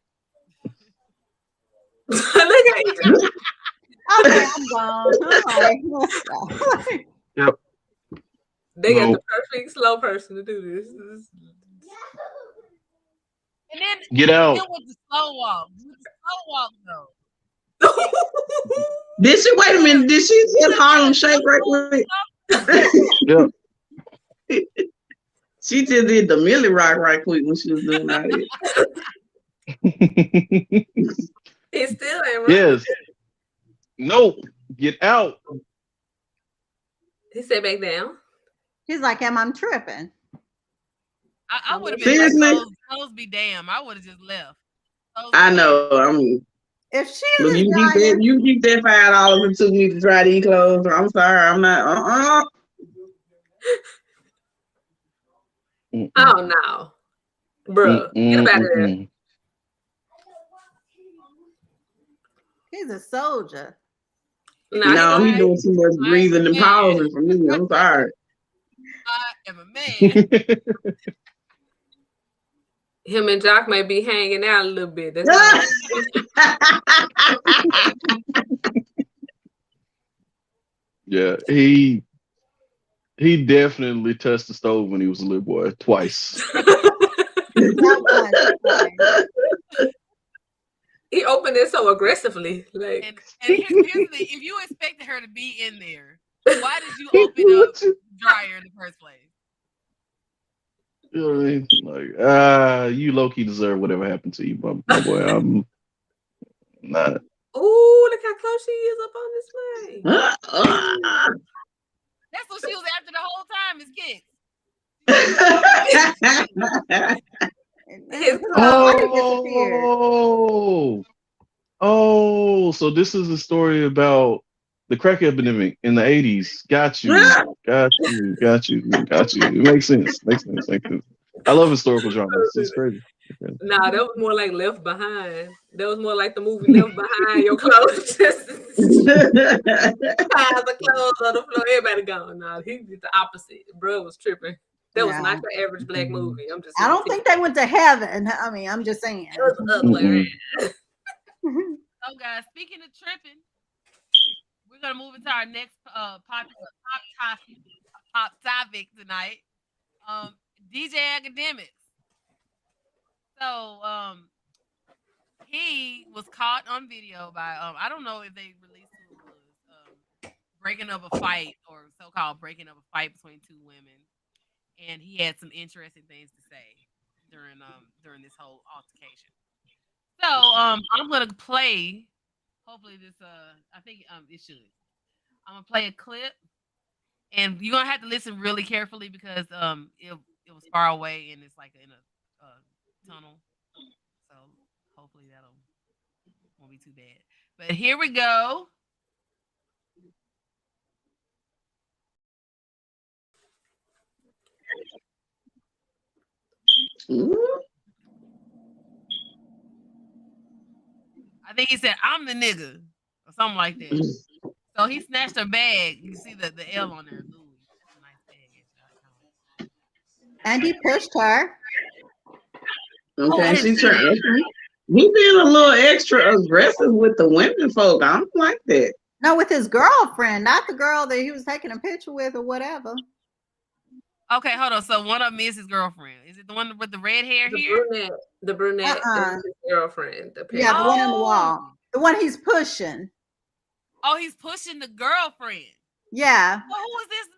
[SPEAKER 5] Look at you.
[SPEAKER 4] Okay, I'm gone. All right, let's go.
[SPEAKER 2] Yep.
[SPEAKER 5] They got
[SPEAKER 2] No.
[SPEAKER 5] the perfect slow person to do this.
[SPEAKER 1] And then
[SPEAKER 2] Get out.
[SPEAKER 1] with the slow walk. With the slow walk though.
[SPEAKER 3] Did she wait a minute? Did she just Harlem Shake right quick?
[SPEAKER 2] Yep.
[SPEAKER 3] She just did the Millie Rock right quick when she was doing that.
[SPEAKER 5] He still ain't running.
[SPEAKER 2] Yes. Nope. Get out.
[SPEAKER 5] He sat back down.
[SPEAKER 4] He's like, am I tripping?
[SPEAKER 1] I would have been like,
[SPEAKER 3] Seriously?
[SPEAKER 1] clothes be damn. I would have just left.
[SPEAKER 3] I know. I mean,
[SPEAKER 4] If she
[SPEAKER 3] look,
[SPEAKER 4] isn't
[SPEAKER 3] you
[SPEAKER 4] dying,
[SPEAKER 3] keep that $5 it took me to try these clothes. I'm sorry, I'm not.
[SPEAKER 5] Oh no, bruh, get up out of there.
[SPEAKER 4] he's a soldier.
[SPEAKER 3] No, he doing too much breathing and pausing for me. I'm sorry.
[SPEAKER 1] I am a man.
[SPEAKER 5] Him and Jock may be hanging out a little bit. That's all.
[SPEAKER 2] Yeah, he definitely touched the stove when he was a little boy twice.
[SPEAKER 5] He opened it so aggressively, like.
[SPEAKER 1] And here's the thing: if you expected her to be in there, why did you open up the dryer in the first place?
[SPEAKER 2] You know what I mean? Like, you low key deserve whatever happened to you, my boy. I'm not.
[SPEAKER 5] Ooh, look how close she is up on this way.
[SPEAKER 1] That's what she was after the whole time. Is kicks.
[SPEAKER 2] So this is a story about the crack epidemic in the 80s. Got you. It makes sense. I love historical dramas. It's crazy.
[SPEAKER 5] Nah, that was more like Left Behind. That was more like the movie Left Behind. Your clothes just piles of clothes on the floor. Everybody gone. Nah, he did the opposite. Bro was tripping. That was not your average black movie.
[SPEAKER 4] I don't think they went to heaven. I mean, I'm just saying.
[SPEAKER 5] It was ugly.
[SPEAKER 1] So, guys, speaking of tripping, we're gonna move into our next popular pop topic tonight. DJ Akademiks. So, he was caught on video by I don't know if they released who it was breaking up a fight or so-called breaking up a fight between two women, and he had some interesting things to say during this whole altercation. So I'm gonna play. Hopefully this I think it should. I'm gonna play a clip, and you're gonna have to listen really carefully because it was far away and it's like in a tunnel. So hopefully that'll won't be too bad. But here we go.
[SPEAKER 3] Ooh.
[SPEAKER 1] I think he said, "I'm the nigga," or something like that. So he snatched her bag. You see the L on there, Louis. That's a nice bag.
[SPEAKER 4] And he pushed her.
[SPEAKER 3] Okay,
[SPEAKER 1] I
[SPEAKER 3] she
[SPEAKER 1] didn't see
[SPEAKER 3] turned.
[SPEAKER 1] that.
[SPEAKER 3] Okay. He being a little extra aggressive with the women folk. I don't like that.
[SPEAKER 4] No, with his girlfriend, not the girl that he was taking a picture with or whatever.
[SPEAKER 1] Okay, hold on. So one of them is his girlfriend. Is it the one with the red hair
[SPEAKER 5] The
[SPEAKER 1] here?
[SPEAKER 5] brunette, the brunette is his girlfriend.
[SPEAKER 4] Yeah, the one on the wall.
[SPEAKER 1] Oh.
[SPEAKER 4] The one he's pushing.
[SPEAKER 1] Oh, he's pushing the girlfriend.
[SPEAKER 4] Yeah.
[SPEAKER 1] Well, who is this?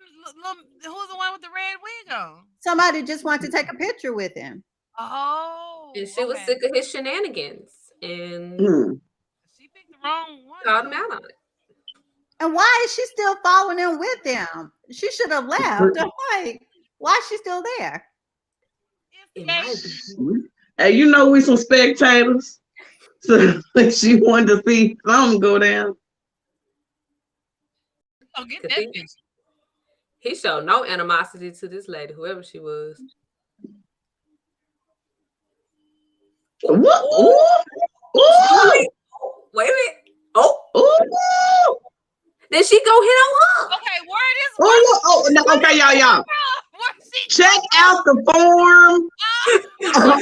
[SPEAKER 1] Who's the one with the red wig on?
[SPEAKER 4] Somebody just wanted to take a picture with him.
[SPEAKER 1] Oh,
[SPEAKER 5] And she was sick of his shenanigans and
[SPEAKER 1] she picked the wrong one.
[SPEAKER 5] called him out on it.
[SPEAKER 4] And why is she still following him with him? She should have left. I'm like, why is she still there?
[SPEAKER 3] Hey, you know we some spectators. So she wanted to see something go down.
[SPEAKER 1] Oh, get that picture.
[SPEAKER 5] He showed no animosity to this lady, whoever she was.
[SPEAKER 3] What? Ooh. Ooh.
[SPEAKER 5] Wait a minute. Oh.
[SPEAKER 3] Ooh.
[SPEAKER 5] Then she go hit on her.
[SPEAKER 1] Okay, where is
[SPEAKER 3] no, okay, y'all. Check out the form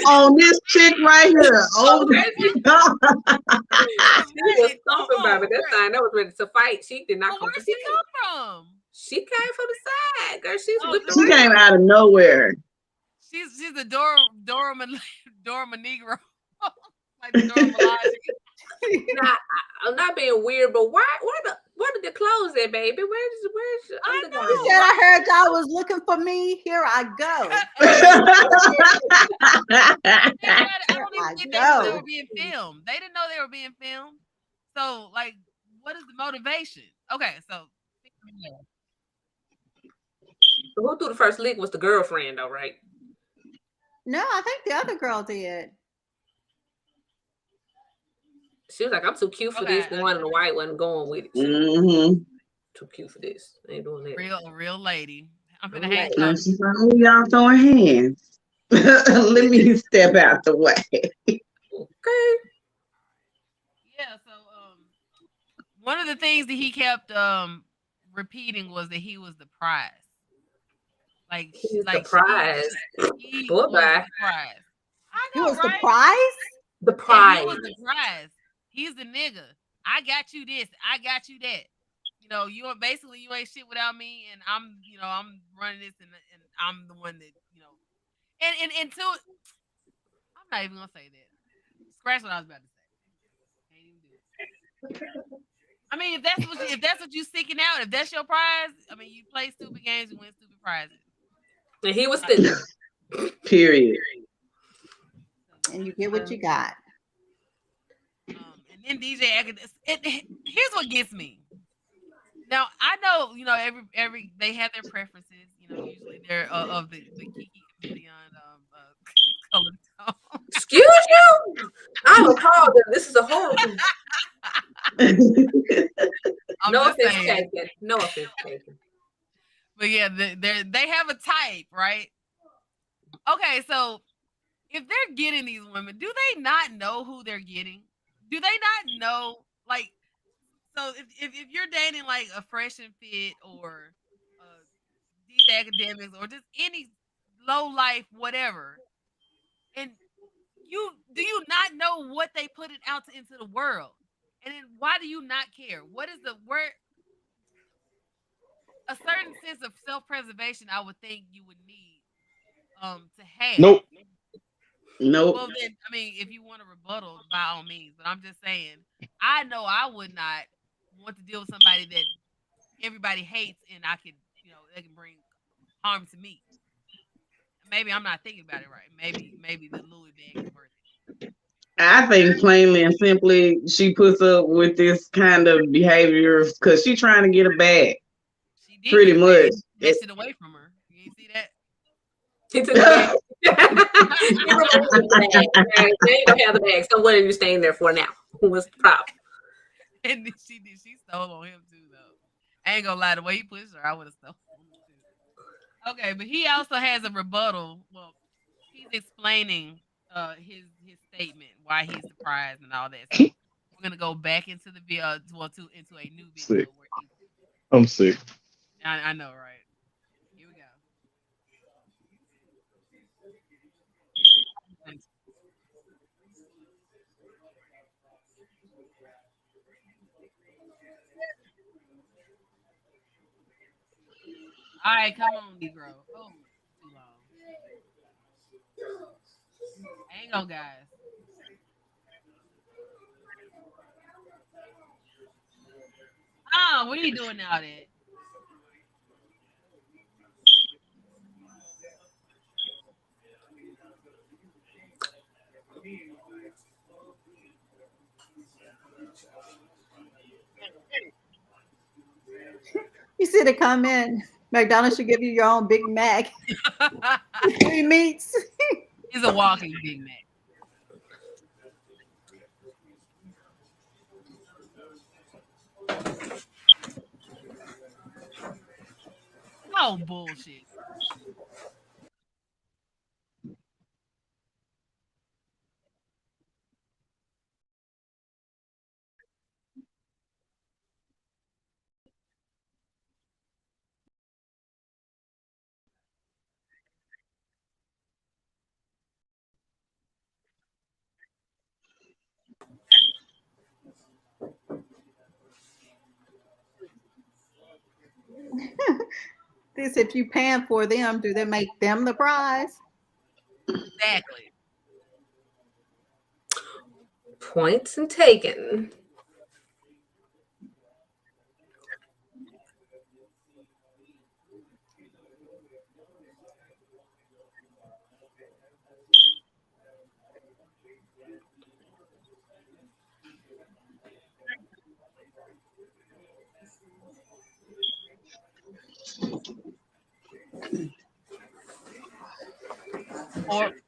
[SPEAKER 3] on this chick right here. Oh
[SPEAKER 5] she was thumping, baby. That time that was ready to fight. She did not come.
[SPEAKER 1] Where did she come from?
[SPEAKER 5] She came from the side, girl. She's whipped
[SPEAKER 3] She
[SPEAKER 5] around.
[SPEAKER 3] came out of nowhere.
[SPEAKER 1] She's a Dora Negro. Like the Dora Milaje.
[SPEAKER 5] Now, I'm not being weird, but where did the clothes at, baby? Where's your undergarment?
[SPEAKER 4] He said, I heard y'all was looking for me. Here I go.
[SPEAKER 1] I don't even think they knew they were being filmed. They didn't know they were being filmed. So, like, what is the motivation? Okay, so
[SPEAKER 5] who threw the first lick was the girlfriend, though, right?
[SPEAKER 4] No, I think the other girl did.
[SPEAKER 5] She was like, I'm too cute for this. The one in the white wasn't going with it. Too cute for this. I ain't doing that.
[SPEAKER 1] Real lady. I'm gonna hang
[SPEAKER 3] up. She's like, oh, y'all throwing hands. Let me step out the way.
[SPEAKER 5] Okay.
[SPEAKER 1] Yeah, so one of the things that he kept repeating was that he was the prize. Like
[SPEAKER 5] he's the prize.
[SPEAKER 1] He was the prize. I know,
[SPEAKER 4] he was
[SPEAKER 1] right?
[SPEAKER 4] the prize?
[SPEAKER 5] The prize.
[SPEAKER 1] Yeah, he was the prize. He's the nigga. I got you this. I got you that. You know, you ain't shit without me, and I'm running this, and I'm the one that and two. I'm not even gonna say that. Scratch what I was about to say. Can't even do it. I mean, if that's what you seeking out, if that's your prize, I mean, you play stupid games, you win stupid prizes.
[SPEAKER 5] And he was stupid.
[SPEAKER 3] Period.
[SPEAKER 4] And you get what you got.
[SPEAKER 1] And then DJ Akademiks. Here's what gets me. Now I know every they have their preferences. Usually they're of the Kiki comedian color tone.
[SPEAKER 5] Excuse you? I'm appalled that this is a horrible. No offense taken. No offense taken.
[SPEAKER 1] But yeah, they have a type, right? Okay, so if they're getting these women, do they not know who they're getting? Do they not know, like, so if you're dating like a Fresh and Fit or DJ Akademiks or just any low life whatever, and do you not know what they put it out into the world? And then why do you not care? What is where a certain sense of self-preservation I would think you would need to have.
[SPEAKER 2] Nope.
[SPEAKER 3] Nope.
[SPEAKER 1] Well, then, I mean, if you want a rebuttal, by all means. But I'm just saying, I know I would not want to deal with somebody that everybody hates, and I could, they can bring harm to me. Maybe I'm not thinking about it right. Maybe the Louis bag is worth
[SPEAKER 3] I think plainly and simply, she puts up with this kind of behavior because she's trying to get a bag.
[SPEAKER 1] it. She did
[SPEAKER 3] Pretty
[SPEAKER 1] get a bag.
[SPEAKER 3] much.
[SPEAKER 1] He snatched it away from her. You ain't see that?
[SPEAKER 5] He took the bag. He removed the bag. Okay? They ain't gonna have the bag. So what are you staying there for now? What's the problem?
[SPEAKER 1] And then she did. She stole on him too, though. I ain't gonna lie. The way he pushed her, I would have stolen on him too. Okay, but he also has a rebuttal. Well, he's explaining his statement, why he's surprised and all that. So we're gonna go back into the video, into a new
[SPEAKER 2] Sick.
[SPEAKER 1] video where he's.
[SPEAKER 2] I'm sick.
[SPEAKER 1] I know, right? Here we go. Thanks. All right, come on, Negro. Oh, too long. Hang on, guys. Oh, what are you doing now, that?
[SPEAKER 4] You see the comment. McDonald's should give you your own Big Mac. 3 meats.
[SPEAKER 1] He's a walking Big Mac. Oh, bullshit.
[SPEAKER 4] This, if you paying for them, do they make them the prize?
[SPEAKER 1] Exactly.
[SPEAKER 5] Points and taken.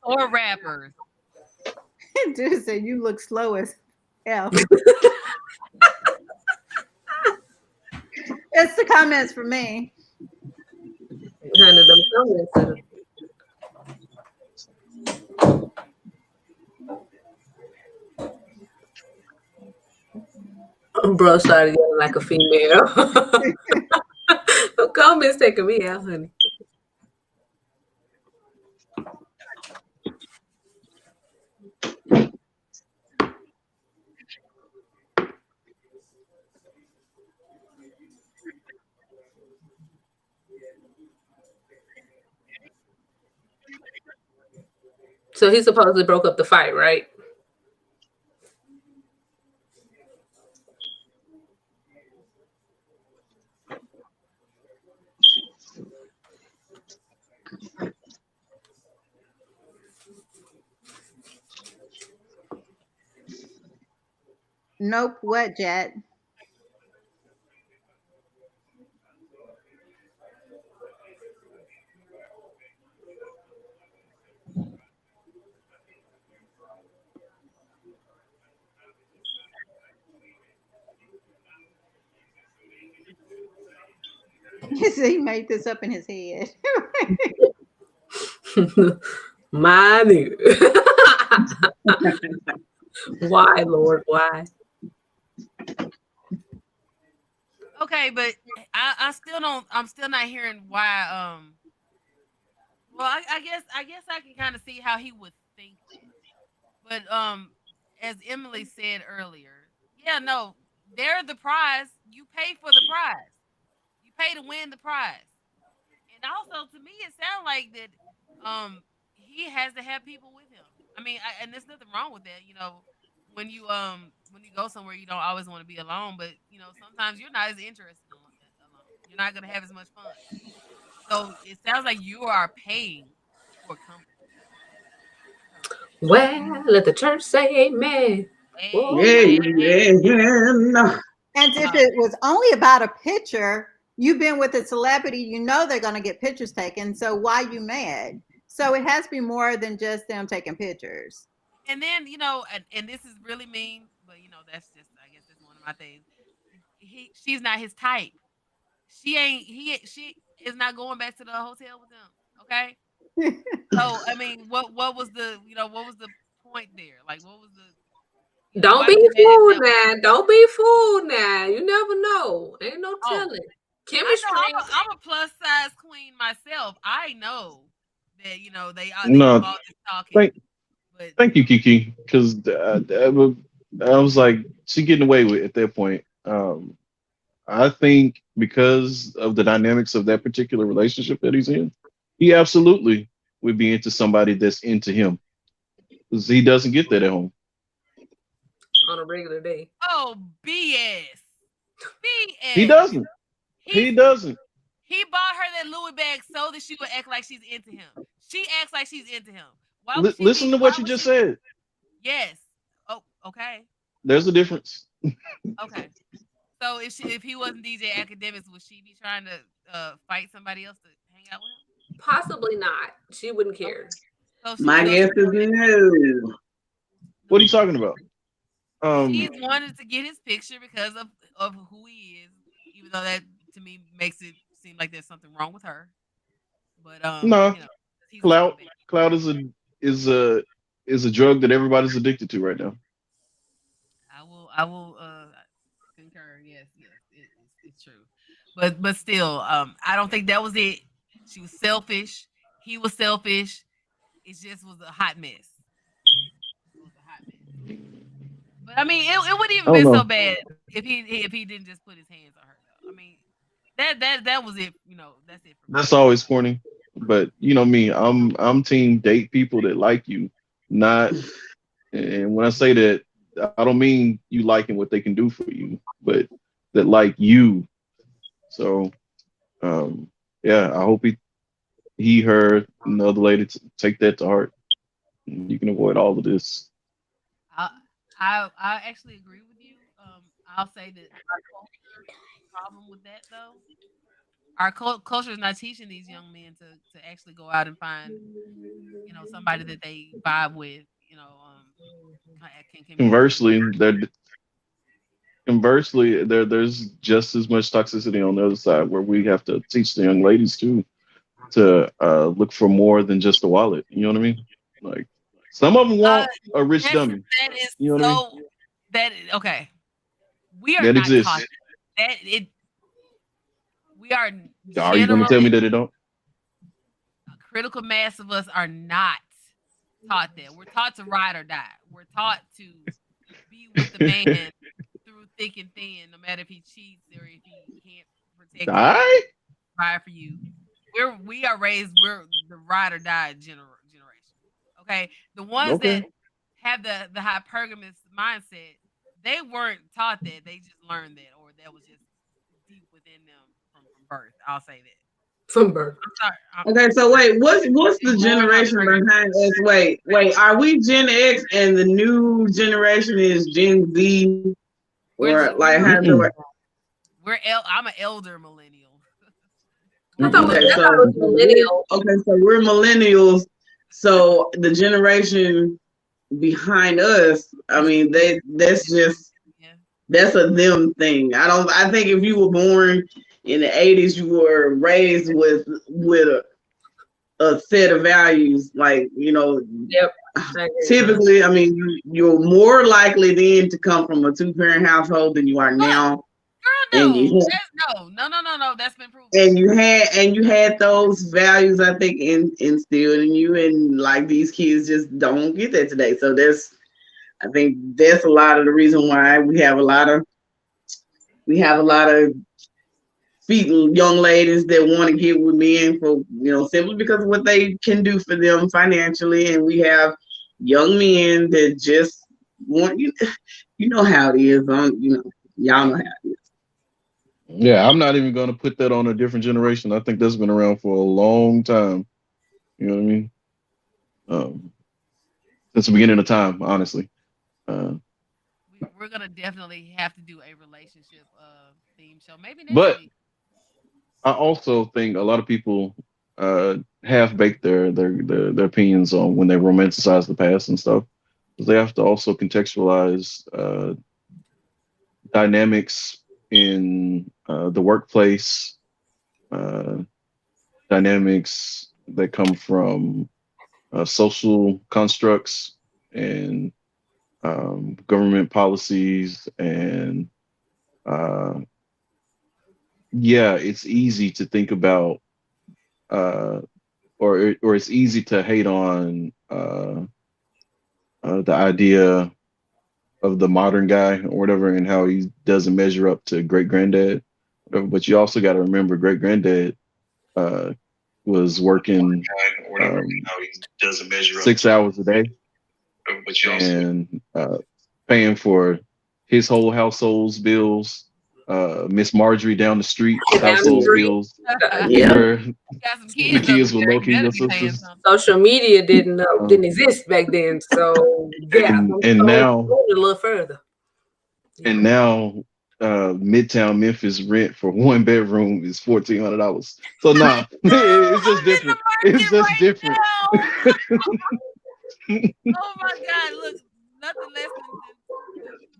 [SPEAKER 1] Or rappers.
[SPEAKER 4] Dude said you look slow as hell. It's the comments for me.
[SPEAKER 5] Kind of them comments. Bro started yelling like a female. The comments taking me out, honey. So he supposedly broke up the fight, right?
[SPEAKER 4] Nope. What, Jet? He made this up in his head.
[SPEAKER 5] My nigga. Why, Lord? Why?
[SPEAKER 1] Okay, but I still don't. I'm still not hearing why. Well, I guess I can kind of see how he would think that. But as Emily said earlier, yeah, no, they're the prize. You pay for the prize. You pay to win the prize. And also, to me, it sounds like that he has to have people with him. I mean, and there's nothing wrong with that. When you go somewhere, you don't always want to be alone, but sometimes you're not as interested alone. You're not gonna have as much fun. So it sounds like you are paying for company. So
[SPEAKER 5] Well, let the church say amen. Whoa.
[SPEAKER 3] Yeah,
[SPEAKER 1] amen.
[SPEAKER 3] yeah.
[SPEAKER 4] And if
[SPEAKER 1] Uh,
[SPEAKER 4] it was only about a picture, you've been with a celebrity, you know they're going to get pictures taken. So why you mad? So it has to be more than just them taking pictures.
[SPEAKER 1] and then and this is really mean, but that's just I guess that's one of my things. She's not his type. She is not going back to the hotel with them. Okay. So I mean, what was the point there? Like, what was the
[SPEAKER 5] Don't
[SPEAKER 1] why
[SPEAKER 5] be
[SPEAKER 1] was he mad at
[SPEAKER 5] fooled
[SPEAKER 1] that one?
[SPEAKER 5] now. Don't be fooled now. You never know. Ain't no
[SPEAKER 1] Oh,
[SPEAKER 5] telling.
[SPEAKER 1] I know
[SPEAKER 5] Chemistry.
[SPEAKER 1] I'm a plus size queen myself. I know that they do
[SPEAKER 2] No,
[SPEAKER 1] all this talking,
[SPEAKER 2] thank
[SPEAKER 1] but
[SPEAKER 2] thank you, Kiki, because I was like, she getting away with it at that point. I think because of the dynamics of that particular relationship that he's in, he absolutely would be into somebody that's into him. 'Cause he doesn't get that at home.
[SPEAKER 5] On a regular day.
[SPEAKER 1] oh BS,
[SPEAKER 2] He
[SPEAKER 1] BS.
[SPEAKER 2] doesn't.
[SPEAKER 1] He
[SPEAKER 2] He doesn't.
[SPEAKER 1] he bought her that Louis bag so that she would act like she's into him. She acts like she's into him. Why would she
[SPEAKER 2] Listen
[SPEAKER 1] be?
[SPEAKER 2] to
[SPEAKER 1] Why
[SPEAKER 2] what you
[SPEAKER 1] would
[SPEAKER 2] just
[SPEAKER 1] she?
[SPEAKER 2] said.
[SPEAKER 1] Yes. Oh, okay,
[SPEAKER 2] There's a difference.
[SPEAKER 1] okay. So if he wasn't DJ Academics, would she be trying to fight somebody else to hang out with him?
[SPEAKER 5] Possibly not. She wouldn't
[SPEAKER 1] Okay.
[SPEAKER 5] care.
[SPEAKER 3] My
[SPEAKER 1] So
[SPEAKER 3] guess
[SPEAKER 1] she
[SPEAKER 3] is no.
[SPEAKER 2] What are
[SPEAKER 1] no.
[SPEAKER 2] you talking about?
[SPEAKER 1] She's
[SPEAKER 2] Um,
[SPEAKER 1] wanted to get his picture because of who he is, even though that to me makes it seem like there's something wrong with her. But
[SPEAKER 2] no,
[SPEAKER 1] he's a
[SPEAKER 2] clout.
[SPEAKER 1] scumbag.
[SPEAKER 2] Clout is a is a drug that everybody's addicted to right now.
[SPEAKER 1] I will concur. Yes, yes, it's true. But still, I don't think that was it. She was selfish. He was selfish. It just was a hot mess. It was a hot mess. But I mean, it wouldn't
[SPEAKER 2] I
[SPEAKER 1] even
[SPEAKER 2] don't
[SPEAKER 1] been so
[SPEAKER 2] know.
[SPEAKER 1] bad if he didn't just put his hands on her though. I mean, that was it. That's it for me.
[SPEAKER 2] That's always corny. But you know me, I'm team date people that like you, not. And when I say that, I don't mean you liking what they can do for you, but that like you. So um, yeah, I hope her, and the other lady take that to heart. You can avoid all of this.
[SPEAKER 1] I I actually agree with you. I'll say that our culture is the problem with that though. Our culture is not teaching these young men to actually go out and find somebody that they vibe with. Can communicate with.
[SPEAKER 2] Conversely, there's just as much toxicity on the other side where we have to teach the young ladies too to look for more than just the wallet. You know what I mean? Like some of them
[SPEAKER 1] Uh,
[SPEAKER 2] want a rich
[SPEAKER 1] that's
[SPEAKER 2] dummy.
[SPEAKER 1] that is
[SPEAKER 2] You know what I mean?
[SPEAKER 1] so that okay. We are
[SPEAKER 2] That
[SPEAKER 1] not taught
[SPEAKER 2] exists.
[SPEAKER 1] that. We are
[SPEAKER 2] Are you going to tell me
[SPEAKER 1] generally
[SPEAKER 2] that it don't?
[SPEAKER 1] a critical mass of us are not taught that. We're taught to ride or die. We're taught to be with the man through thick and thin, no matter if he cheats or if he can't protect
[SPEAKER 2] All
[SPEAKER 1] you or
[SPEAKER 2] right.
[SPEAKER 1] ride for you. We are raised. We're the ride or die generation. Okay, the ones that
[SPEAKER 2] Okay.
[SPEAKER 1] have the hypergamous mindset, they weren't taught that. They just learned that, or that was just deep within them from birth. I'll say that.
[SPEAKER 5] From birth.
[SPEAKER 1] I'm sorry.
[SPEAKER 3] Okay, so wait, what's
[SPEAKER 1] They
[SPEAKER 3] the
[SPEAKER 1] born
[SPEAKER 3] generation
[SPEAKER 1] hypergamous.
[SPEAKER 3] behind us? Wait, are we Gen X and the new generation is Gen Z, or like how does it work?
[SPEAKER 2] Mm-mm.
[SPEAKER 1] I'm an elder millennial.
[SPEAKER 3] Okay,
[SPEAKER 5] I thought it was millennial.
[SPEAKER 3] so we're millennials. So the generation behind us, I
[SPEAKER 1] It's
[SPEAKER 3] mean,
[SPEAKER 1] yeah.
[SPEAKER 3] that's a them thing. I think if you were born in the 80s, you were raised with a set of values, like
[SPEAKER 5] Yep. I agree.
[SPEAKER 3] typically, I mean, you're more likely then to come from a two-parent household than you are
[SPEAKER 1] But
[SPEAKER 3] now,
[SPEAKER 1] girl,
[SPEAKER 3] and
[SPEAKER 1] no,
[SPEAKER 3] you
[SPEAKER 1] no. That's been proven.
[SPEAKER 3] and you had those values, I think, instilled in you, and like these kids just don't get that today. So I think that's a lot of the reason why we have a lot of young ladies that want to get with men for simply because of what they can do for them financially, and we have young men that just want you. You know how it is. Y'all know how it is.
[SPEAKER 2] Yeah, I'm not even going to put that on a different generation. I think that's been around for a long time. You know what I mean? Um, since the beginning of time, honestly. Uh,
[SPEAKER 1] We're gonna definitely have to do a relationship theme show maybe next
[SPEAKER 2] but
[SPEAKER 1] week.
[SPEAKER 2] I also think a lot of people half bake their opinions on when they romanticize the past and stuff. 'Cause they have to also contextualize dynamics in the workplace, uh, dynamics that come from social constructs and government policies, and uh, yeah, it's easy to think about, uh, or it's easy to hate on the idea of the modern guy or whatever, and how he doesn't measure up to great granddad. Whatever. But you also got to remember, great granddad uh, was working
[SPEAKER 6] Or whatever,
[SPEAKER 2] um,
[SPEAKER 6] how he doesn't measure up
[SPEAKER 2] 6 hours a day
[SPEAKER 6] but you also
[SPEAKER 2] and paying for his whole household's bills. Miss Marjorie down the street's
[SPEAKER 5] Down the
[SPEAKER 2] household
[SPEAKER 3] Yeah,
[SPEAKER 5] street.
[SPEAKER 2] bills.
[SPEAKER 3] yeah.
[SPEAKER 2] Her
[SPEAKER 1] Got some
[SPEAKER 2] the
[SPEAKER 1] kids up
[SPEAKER 2] kids were
[SPEAKER 1] there.
[SPEAKER 2] low
[SPEAKER 1] You
[SPEAKER 2] key
[SPEAKER 1] better
[SPEAKER 2] your
[SPEAKER 1] be paying
[SPEAKER 2] sisters.
[SPEAKER 1] something.
[SPEAKER 5] Social media didn't
[SPEAKER 2] Um,
[SPEAKER 5] exist back then, so yeah,
[SPEAKER 2] and
[SPEAKER 5] so
[SPEAKER 2] now
[SPEAKER 5] a little further. Yeah.
[SPEAKER 2] and now Midtown Memphis rent for one bedroom is $1,400. So nah, it's just
[SPEAKER 1] I'm in the
[SPEAKER 2] different. It's
[SPEAKER 1] market
[SPEAKER 2] just
[SPEAKER 1] right
[SPEAKER 2] different.
[SPEAKER 1] now. Oh my God! Look, nothing less than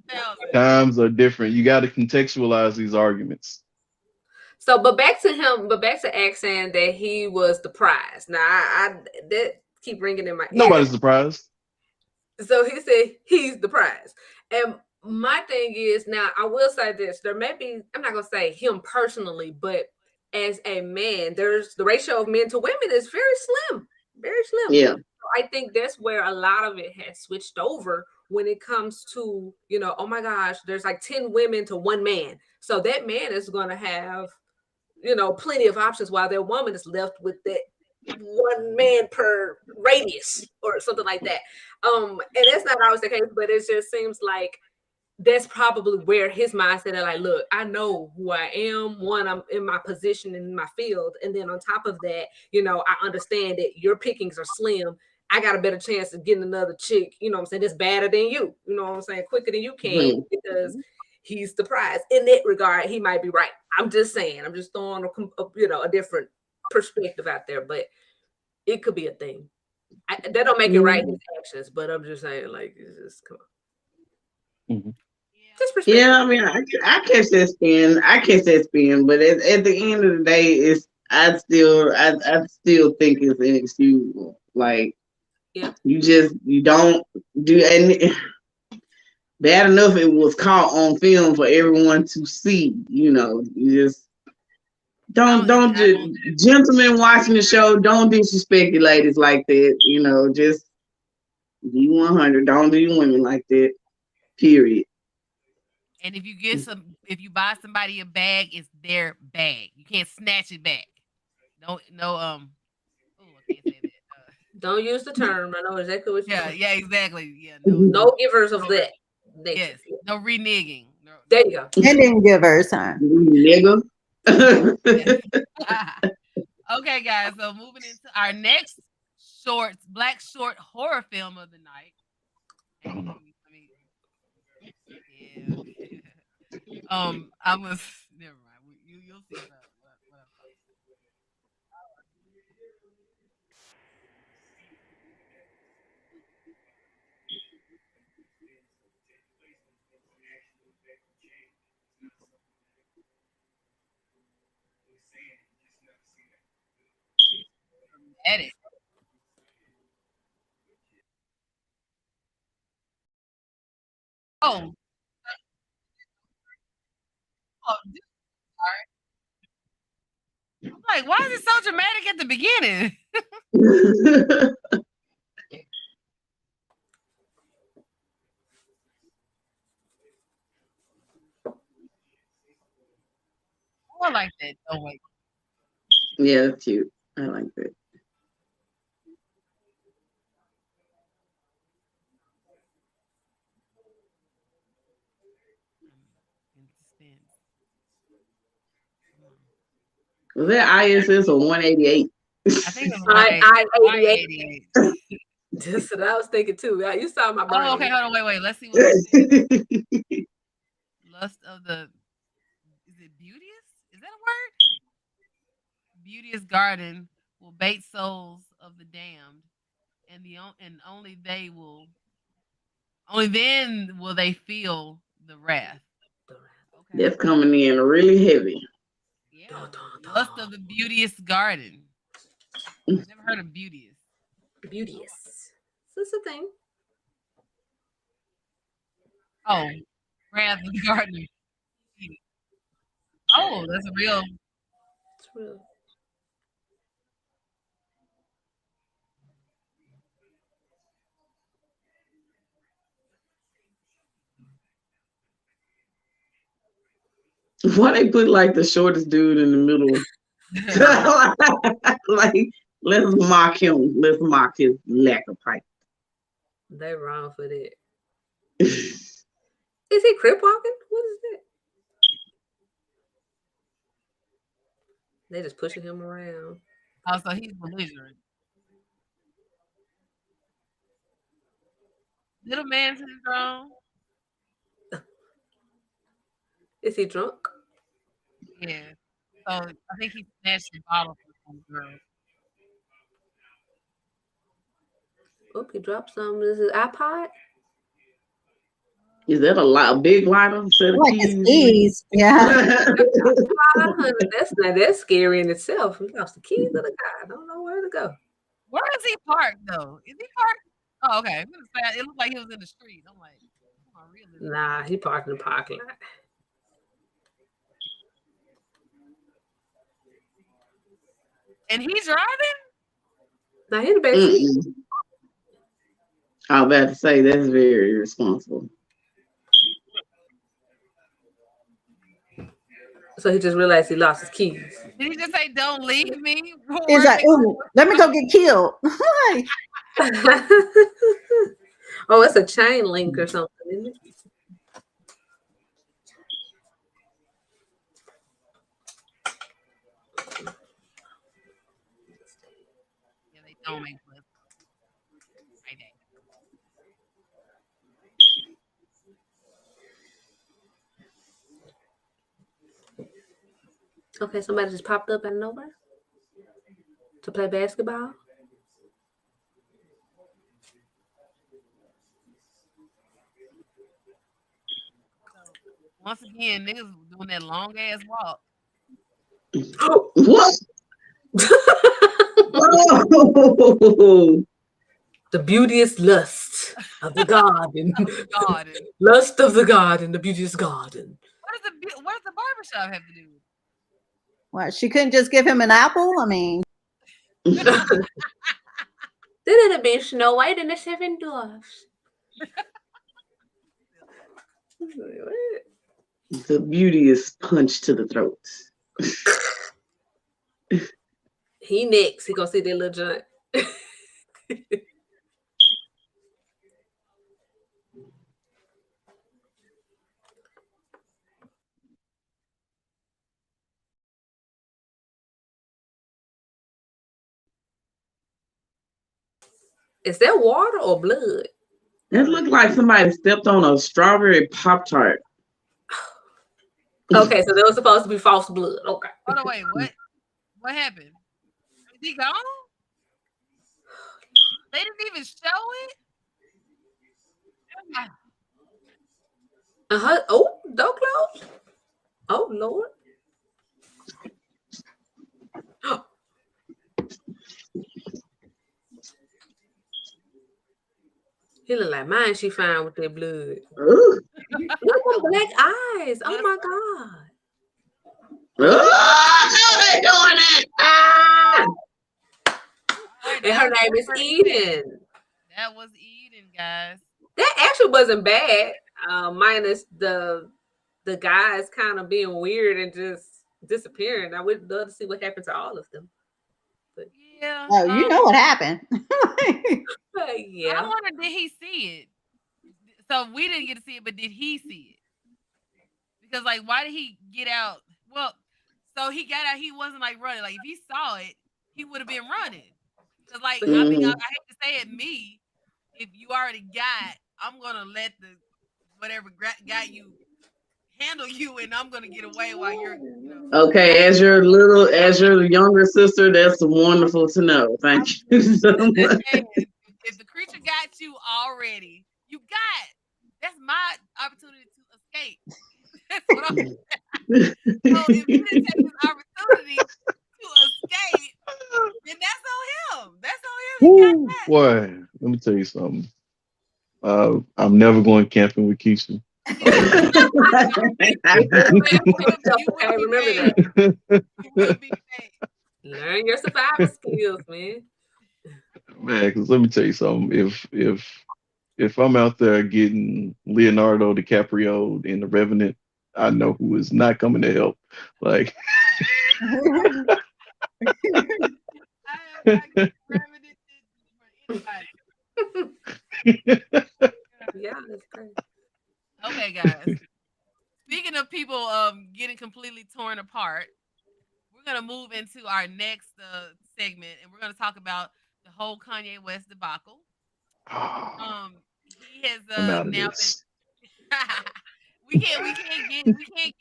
[SPEAKER 1] 2,000.
[SPEAKER 2] Times are different. You got to contextualize these arguments.
[SPEAKER 5] So, but back to X saying that he was the prize. Now, I that keep ringing in my ear.
[SPEAKER 2] Nobody's surprised.
[SPEAKER 5] So he said he's the prize. And my thing is, now I will say this: there may be, I'm not gonna say him personally, but as a man, there's the ratio of men to women is very slim, very slim.
[SPEAKER 3] Yeah.
[SPEAKER 5] I think that's where a lot of it has switched over when it comes to, oh my gosh, there's like 10 women to one man. So that man is going to have, plenty of options while their woman is left with that one man per radius or something like that. And that's not always the case, but it just seems like that's probably where his mindset is like, look, I know who I am. One, I'm in my position in my field. And then on top of that, I understand that your pickings are slim. I got a better chance of getting another chick, I'm saying, that's better than you, what I'm saying, quicker than you can,
[SPEAKER 3] Mhm.
[SPEAKER 5] because he's the prize. In that regard, he might be right. I'm just saying, I'm just throwing a different perspective out there, but it could be a thing. That don't make it right, his actions, but I'm just saying, like, it's just come on.
[SPEAKER 2] Mhm.
[SPEAKER 5] Just perspective.
[SPEAKER 3] Yeah, I mean, I catch that spin. I catch that spin, but at the end of the day, I still think it's inexcusable. Like
[SPEAKER 5] Yeah.
[SPEAKER 3] you don't do, and bad enough it was caught on film for everyone to see. You just don't
[SPEAKER 1] I don't.
[SPEAKER 3] gentlemen watching the show, don't disrespect the ladies like that. Just be 100. Don't do women like that. Period.
[SPEAKER 1] And if you buy somebody a bag, it's their bag. You can't snatch it back. No, no. Oh, I can't say that.
[SPEAKER 5] Don't use the term. I know exactly what you
[SPEAKER 1] Yeah,
[SPEAKER 5] mean.
[SPEAKER 1] yeah, exactly. Yeah,
[SPEAKER 5] No givers of
[SPEAKER 1] no,
[SPEAKER 5] that nature.
[SPEAKER 1] yes, no reneging. No,
[SPEAKER 5] There you go.
[SPEAKER 4] Ending givers, huh?
[SPEAKER 3] Nigga.
[SPEAKER 1] yes. Okay, guys. So moving into our next black short horror film of the night.
[SPEAKER 2] I
[SPEAKER 1] Hang
[SPEAKER 2] don't
[SPEAKER 1] on,
[SPEAKER 2] know.
[SPEAKER 1] yeah. I was never mind. You'll see what I'm talking about. Edit. Oh, oh, I'm like, why is it so dramatic at the beginning? I like that. Oh wait.
[SPEAKER 3] Yeah, that's cute. I like that.
[SPEAKER 1] sense.
[SPEAKER 3] Was that ISS or 188?
[SPEAKER 1] I think it was
[SPEAKER 5] I
[SPEAKER 1] 188.
[SPEAKER 5] Just what I was thinking too. You saw my brain.
[SPEAKER 1] Oh, okay. Hold on. Wait. Let's see what it says. Lust of the. Is it beauteous? Is that a word? Beauteous garden will bait souls of the damned, and only they will. Only then will they feel the wrath. Okay.
[SPEAKER 3] That's coming in really heavy.
[SPEAKER 1] Yeah. Lust of the beauteous garden. Never heard of beauteous.
[SPEAKER 5] Beauteous. So it's a thing.
[SPEAKER 1] Oh, wrath of the garden. Oh, that's a real.
[SPEAKER 5] It's real.
[SPEAKER 3] Why they put like the shortest dude in the middle? Like, let's mock him. Let's mock his lack of height.
[SPEAKER 5] They wrong for that. Is he crip walking? What is that? They just pushing him around.
[SPEAKER 1] Oh, so he's belligerent. Little man syndrome.
[SPEAKER 5] Is he drunk?
[SPEAKER 1] Yeah. So I think he snatched the bottle from some girl.
[SPEAKER 5] Oh, he dropped some. Is it iPod?
[SPEAKER 3] Is that a big lighter set of
[SPEAKER 4] Like his
[SPEAKER 3] keys?
[SPEAKER 4] keys. Yeah.
[SPEAKER 5] That's scary in itself. He lost the keys of the guy. I don't know where to go.
[SPEAKER 1] Where is he parked though? Is he parked? Oh, okay. It looked like he was in the street. I'm like, come on, really?
[SPEAKER 5] Nah, he parked in the parking lot.
[SPEAKER 1] And he's driving?
[SPEAKER 5] Now he in the back seat.
[SPEAKER 3] I was about to say that's very irresponsible.
[SPEAKER 5] So he just realized he lost his keys.
[SPEAKER 1] Did he just say, "Don't leave me"?
[SPEAKER 4] He's like, ooh, let me go get killed.
[SPEAKER 5] Oh, it's a chain link or something, isn't it?
[SPEAKER 1] Yeah, they don't make clips. Right there.
[SPEAKER 5] Okay, somebody just popped up out of nowhere to play basketball.
[SPEAKER 1] Once again, niggas doing that long ass walk.
[SPEAKER 3] What? Oh.
[SPEAKER 5] The beauteous lust of the garden.
[SPEAKER 1] Garden.
[SPEAKER 5] Lust of the garden, the beauteous garden.
[SPEAKER 1] What does the barbershop have to do with it?
[SPEAKER 4] What? She couldn't just give him an apple? I mean,
[SPEAKER 5] Then it'd have been Snow White and the Seven Dwarfs.
[SPEAKER 3] The beauteous punch to the throat.
[SPEAKER 5] He next. He gonna see that little joint. Is that water or blood?
[SPEAKER 3] That looked like somebody stepped on a strawberry Pop-Tart.
[SPEAKER 5] Okay, so there was supposed to be false blood. Okay.
[SPEAKER 1] Hold on, wait, what? What happened? Is he gone? They didn't even show it?
[SPEAKER 5] Oh, door closed. Oh Lord. He look like mine. She found with that blood.
[SPEAKER 3] Ooh.
[SPEAKER 5] Look at black eyes. Oh my God.
[SPEAKER 3] Oh, how they doing it? Ah!
[SPEAKER 5] And her name is Eden.
[SPEAKER 1] That was Eden, guys.
[SPEAKER 5] That actually wasn't bad. Minus the guys kind of being weird and just disappearing. I would love to see what happened to all of them. But
[SPEAKER 1] yeah.
[SPEAKER 4] Oh, you know what happened.
[SPEAKER 5] But yeah.
[SPEAKER 1] I wonder, did he see it? So we didn't get to see it, but did he see it? because like why did he get out? Well, so he got out. He wasn't like running. Like if he saw it, he would have been running. Cause like
[SPEAKER 5] But
[SPEAKER 1] I
[SPEAKER 5] he
[SPEAKER 1] mean I
[SPEAKER 3] Mhm.
[SPEAKER 1] hate to say it, me if you already got, I'm gonna let the whatever got you handle you, and I'm gonna get away while you're. So
[SPEAKER 3] Okay, as your younger sister, that's wonderful to know. Thank you so
[SPEAKER 1] I'm just
[SPEAKER 3] much.
[SPEAKER 1] saying, if the creature got you already, you got. That's my opportunity to escape. That's what I'm. So if you didn't take this opportunity to escape, then that's on him. That's on him. You got
[SPEAKER 2] Woo,
[SPEAKER 1] that.
[SPEAKER 2] boy, let me tell you something. I'm never going camping with Keisha. Uh,
[SPEAKER 1] You will
[SPEAKER 5] okay,
[SPEAKER 1] be
[SPEAKER 5] remember
[SPEAKER 1] paid.
[SPEAKER 5] that.
[SPEAKER 1] You will be paid.
[SPEAKER 5] Learn your survival skills, man.
[SPEAKER 2] Man, because let me tell you something. If I'm out there getting Leonardo DiCaprio in The Revenant, I know who is not coming to help. Like,
[SPEAKER 1] I am not grabbing it for anybody.
[SPEAKER 5] Yeah, that's great.
[SPEAKER 1] Okay, guys. Speaking of people getting completely torn apart, we're gonna move into our next segment, and we're gonna talk about the whole Kanye West debacle. He has
[SPEAKER 2] I'm out of
[SPEAKER 1] now been.
[SPEAKER 2] this.
[SPEAKER 1] we can't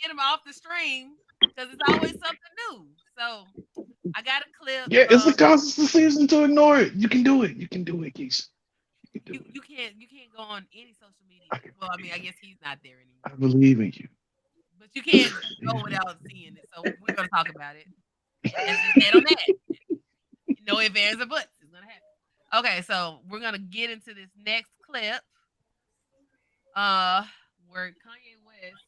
[SPEAKER 1] get him off the stream because it's always something new. So I got a clip.
[SPEAKER 2] Yeah, it's a conscious decision to ignore it. You can do it. You can do it, Keisha. You can do it.
[SPEAKER 1] You can't go on any social media.
[SPEAKER 2] I, can,
[SPEAKER 1] Well, I mean, I guess he's not there
[SPEAKER 2] I
[SPEAKER 1] anymore,
[SPEAKER 2] believe in you.
[SPEAKER 1] but you can't go without seeing it. So we're gonna talk about it, and that's just that on that. No ifs, ands, or buts. It's gonna happen. Okay, so we're gonna get into this next clip, uh, where Kanye West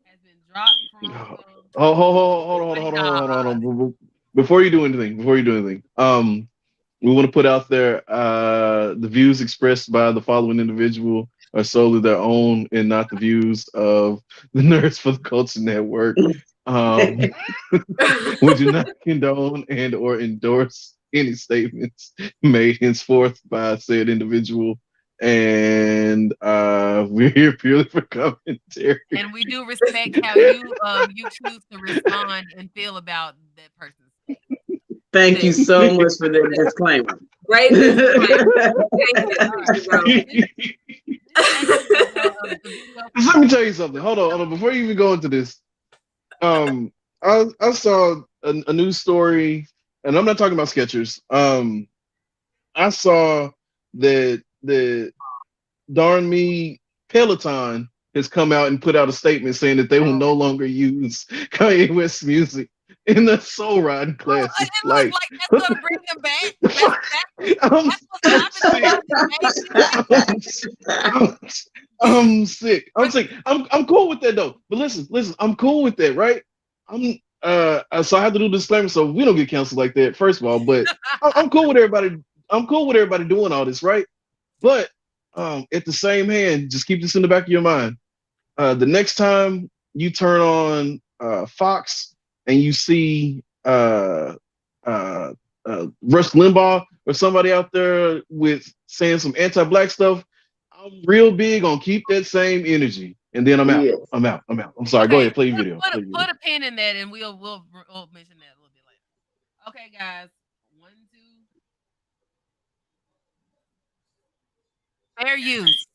[SPEAKER 1] has been dropped from
[SPEAKER 2] Oh,
[SPEAKER 1] the.
[SPEAKER 2] hold on. Before you do anything, we want to put out there the views expressed by the following individual are solely their own and not the views of the Nerds for the Culture Network. Um, we do not condone and or endorse any statements made henceforth by said individual. And we're here purely for commentary.
[SPEAKER 1] And we do respect how you choose to respond and feel about that person's statement.
[SPEAKER 3] Thank you
[SPEAKER 5] Thank
[SPEAKER 3] so much for that disclaimer.
[SPEAKER 5] Great disclaimer. Thank you,
[SPEAKER 1] All right.
[SPEAKER 5] Keisha, bro.
[SPEAKER 1] This segment of the video
[SPEAKER 2] Let me tell you something. Hold on. Before you even go into this, um, I saw a news story, and I'm not talking about Skechers. I saw that darn me Peloton has come out and put out a statement saying that they will no longer use Kanye West's music in the soul riding classes.
[SPEAKER 1] it look
[SPEAKER 2] Like,
[SPEAKER 1] like that's
[SPEAKER 2] what
[SPEAKER 1] gonna bring him back.
[SPEAKER 2] the I'm,
[SPEAKER 1] That's what's
[SPEAKER 2] I'm
[SPEAKER 1] stopping
[SPEAKER 2] sick. I'm, I'm sick. I'm sick. I'm cool with that though. But listen, I'm cool with that, right? I'm so I have to do the disclaimer so we don't get canceled like that, first of all. But I'm cool with everybody. I'm cool with everybody doing all this, right? But at the same hand, just keep this in the back of your mind. The next time you turn on Fox and you see uh, Rush Limbaugh or somebody out there with saying some anti-black stuff, I'm real big on keep that same energy. And then I'm out.
[SPEAKER 3] Yes.
[SPEAKER 2] I'm sorry. Go
[SPEAKER 1] Okay,
[SPEAKER 2] ahead. Play your video.
[SPEAKER 1] put a pin in that, and we'll mention that a little bit later. Okay, guys. One, two. Fair use.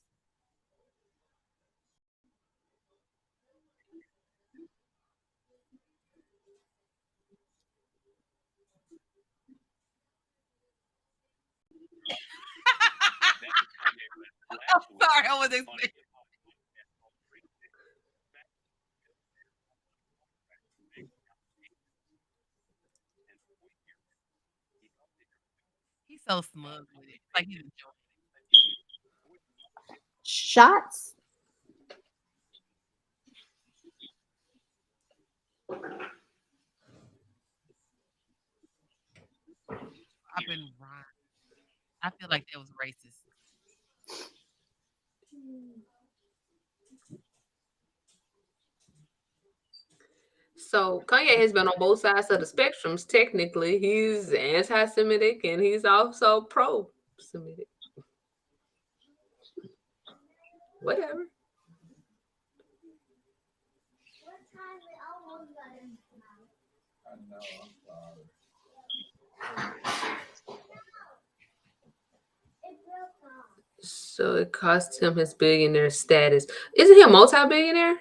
[SPEAKER 1] Sorry, I wasn't expecting. He's so smug with it. Like he's enjoying
[SPEAKER 4] Shots.
[SPEAKER 1] it. I've been rhyme. I feel like that was racist.
[SPEAKER 5] So Kanye has been on both sides of the spectrums. Technically, he's anti-Semitic and he's also pro-Semitic. Whatever. So it cost him his billionaire status. Isn't he a multi-billionaire?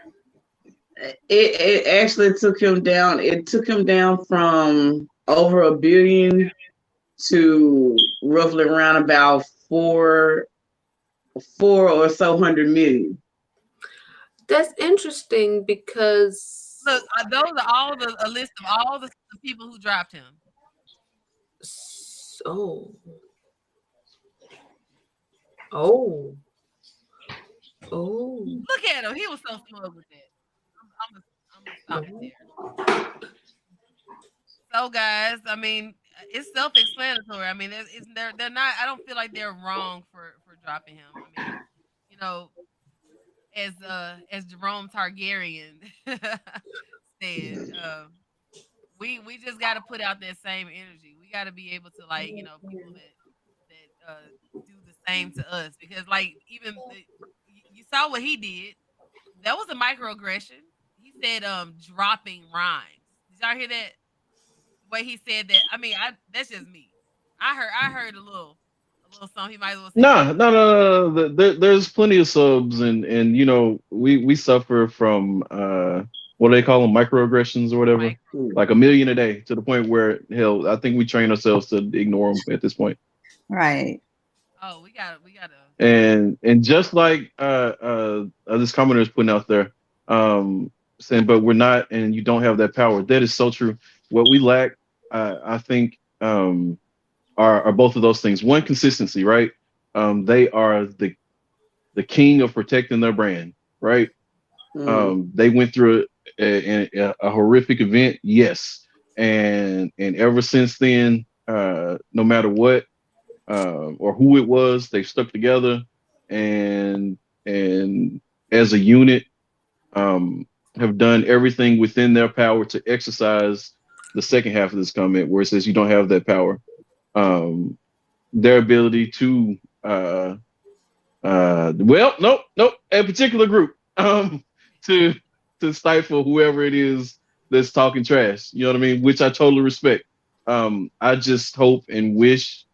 [SPEAKER 3] It actually took him down. It took him down from over $1 billion to roughly around about four or so hundred million.
[SPEAKER 5] That's interesting because
[SPEAKER 1] Look, those are all a list of all the people who dropped him.
[SPEAKER 5] oh. Oh. Oh.
[SPEAKER 1] Look at him. He was so smug with that. I'm gonna stop it there. So, guys, I mean, it's self-explanatory. I mean, they're not. I don't feel like they're wrong for dropping him. I mean, you know, as Jerome Targaryen said, we just got to put out that same energy. We got to be able to, like, people that do the same to us, because like even you saw what he did. That was a microaggression. He said dropping rhymes. Did y'all hear that? The way he said that. I mean, that's just me. I heard a little something. He might as well say
[SPEAKER 2] Nah,
[SPEAKER 1] dropping.
[SPEAKER 2] no, no, no, no. There's plenty of subs, and we suffer from what do they call them, microaggressions or whatever,
[SPEAKER 1] Micro.
[SPEAKER 2] like 1 million a day, to the point where hell, I think we train ourselves to ignore them at this point.
[SPEAKER 4] Right.
[SPEAKER 1] Oh, we gotta.
[SPEAKER 2] And just like this commenter is putting out there, saying, but we're not, and you don't have that power. That is so true. What we lack, I think, are both of those things. One, consistency, right? They are the king of protecting their brand, right? They went through a horrific event, yes, and ever since then, no matter what or who it was, they've stuck together, and as a unit, have done everything within their power to exercise the second half of this comment, where it says you don't have that power. Their ability to well, nope, a particular group to stifle whoever it is that's talking trash. You know what I mean? Which I totally respect. I just hope and wish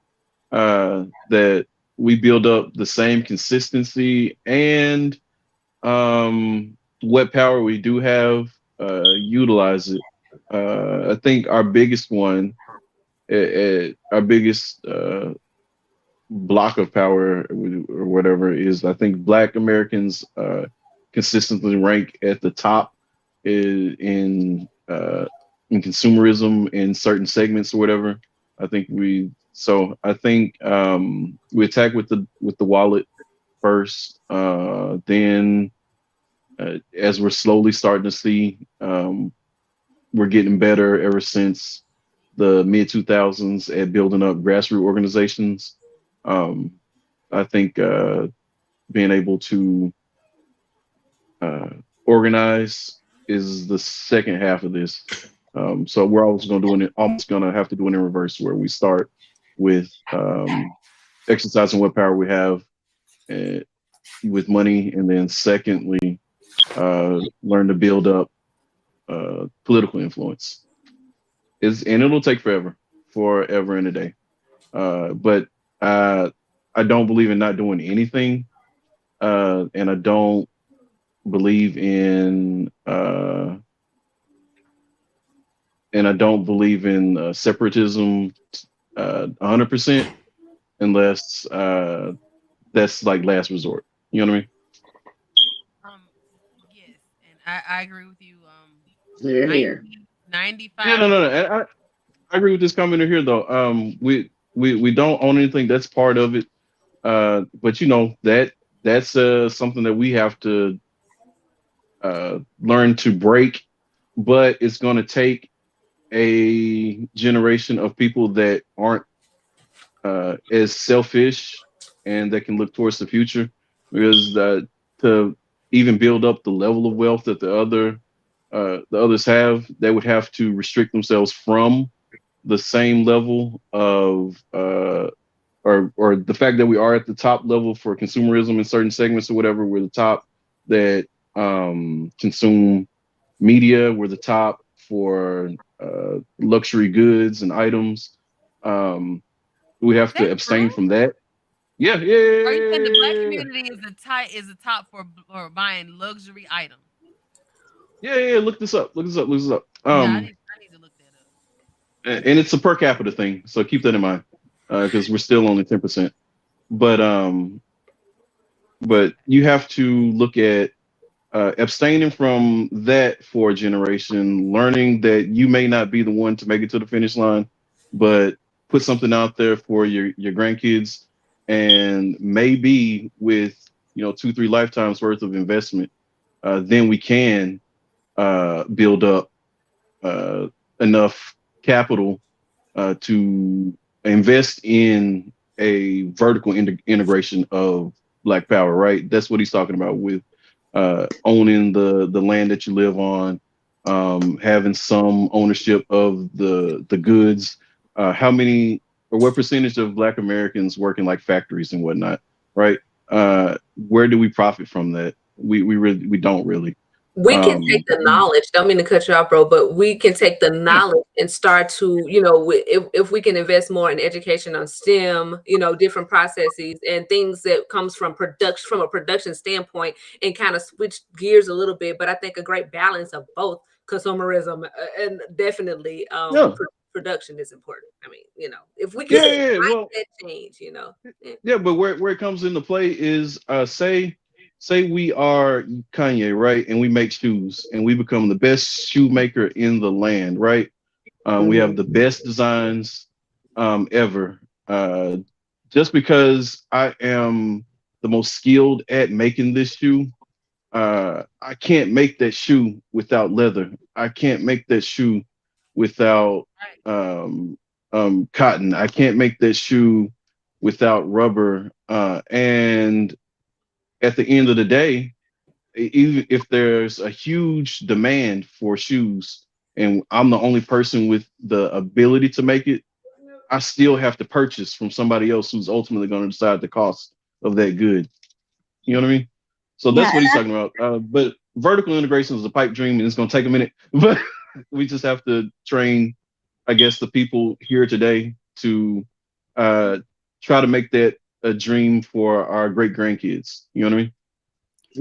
[SPEAKER 2] that we build up the same consistency and what power we do have, utilize it. I think our biggest one, our biggest block of power or whatever is, I think Black Americans consistently rank at the top in consumerism in certain segments or whatever. I think we attack with the wallet first, then as we're slowly starting to see, we're getting better ever since the mid 2000s at building up grassroots organizations. I think being able to organize is the second half of this. So we're almost going to have to do it in reverse, where we start with exercising what power we have with money, and then secondly, learn to build up political influence. And it'll take forever and a day. But I don't believe in not doing anything, and I don't believe in separatism 100%, unless that's like last resort. You know what I mean?
[SPEAKER 1] Yes, and I agree with you.
[SPEAKER 3] Here.
[SPEAKER 1] 95.
[SPEAKER 2] Yeah, no. I agree with this commenter here, though. We don't own anything. That's part of it. But that's something that we have to learn to break. But it's going to take a generation of people that aren't as selfish and that can look towards the future, because to even build up the level of wealth that the others have, they would have to restrict themselves from the same level of or the fact that we are at the top level for consumerism in certain segments or whatever. We're the top that consume media. We're the top for luxury goods and items. We
[SPEAKER 1] Is
[SPEAKER 2] have
[SPEAKER 1] that
[SPEAKER 2] to abstain
[SPEAKER 1] true?
[SPEAKER 2] from that. Yeah,
[SPEAKER 1] Are you saying the black
[SPEAKER 2] yeah,
[SPEAKER 1] community is the top for buying luxury items?
[SPEAKER 2] yeah. Look this up. Look this up. Look this up.
[SPEAKER 1] Yeah, I need to look that up.
[SPEAKER 2] And it's a per capita thing, so keep that in mind, because we're still only 10%. But you have to look at abstaining from that for a generation, learning that you may not be the one to make it to the finish line, but put something out there for your grandkids, and maybe with 2-3 lifetimes worth of investment, then we can build up uh, enough capital to invest in a vertical integration of Black Power, right? That's what he's talking about with owning the land that you live on, having some ownership of the goods. How many or what percentage of Black Americans work in like factories and whatnot, right? Where do we profit from that? We don't really.
[SPEAKER 5] We can take
[SPEAKER 2] Um,
[SPEAKER 5] the knowledge. Don't mean to cut you off, bro, but we can take the
[SPEAKER 2] yeah,
[SPEAKER 5] knowledge and start to, if we can invest more in education on STEM, different processes and things that comes from a production standpoint, and kind of switch gears a little bit. But I think a great balance of both consumerism and definitely
[SPEAKER 2] yeah,
[SPEAKER 5] production is important. I mean, if we get
[SPEAKER 2] yeah,
[SPEAKER 5] this
[SPEAKER 2] yeah. Yeah. Well,
[SPEAKER 5] mindset change, eh.
[SPEAKER 2] yeah, but where it comes into play is say we are Kanye, right? And we make shoes and we become the best shoemaker in the land, right? We have
[SPEAKER 5] Mhm.
[SPEAKER 2] the best designs ever. Just because I am the most skilled at making this shoe, I can't make that shoe without leather. I can't make that shoe without
[SPEAKER 1] Right.
[SPEAKER 2] cotton. I can't make that shoe without rubber. And at the end of the day, even if there's a huge demand for shoes and I'm the only person with the ability to make it, I still have to purchase from somebody else who's ultimately going to decide the cost of that good. You know what I mean? So
[SPEAKER 4] Yeah,
[SPEAKER 2] that's what he's talking about. But vertical integration is a pipe dream and it's going to take a minute, but we just have to train, I guess, the people here today to uh, try to make that a dream for our great grandkids. You know what I mean?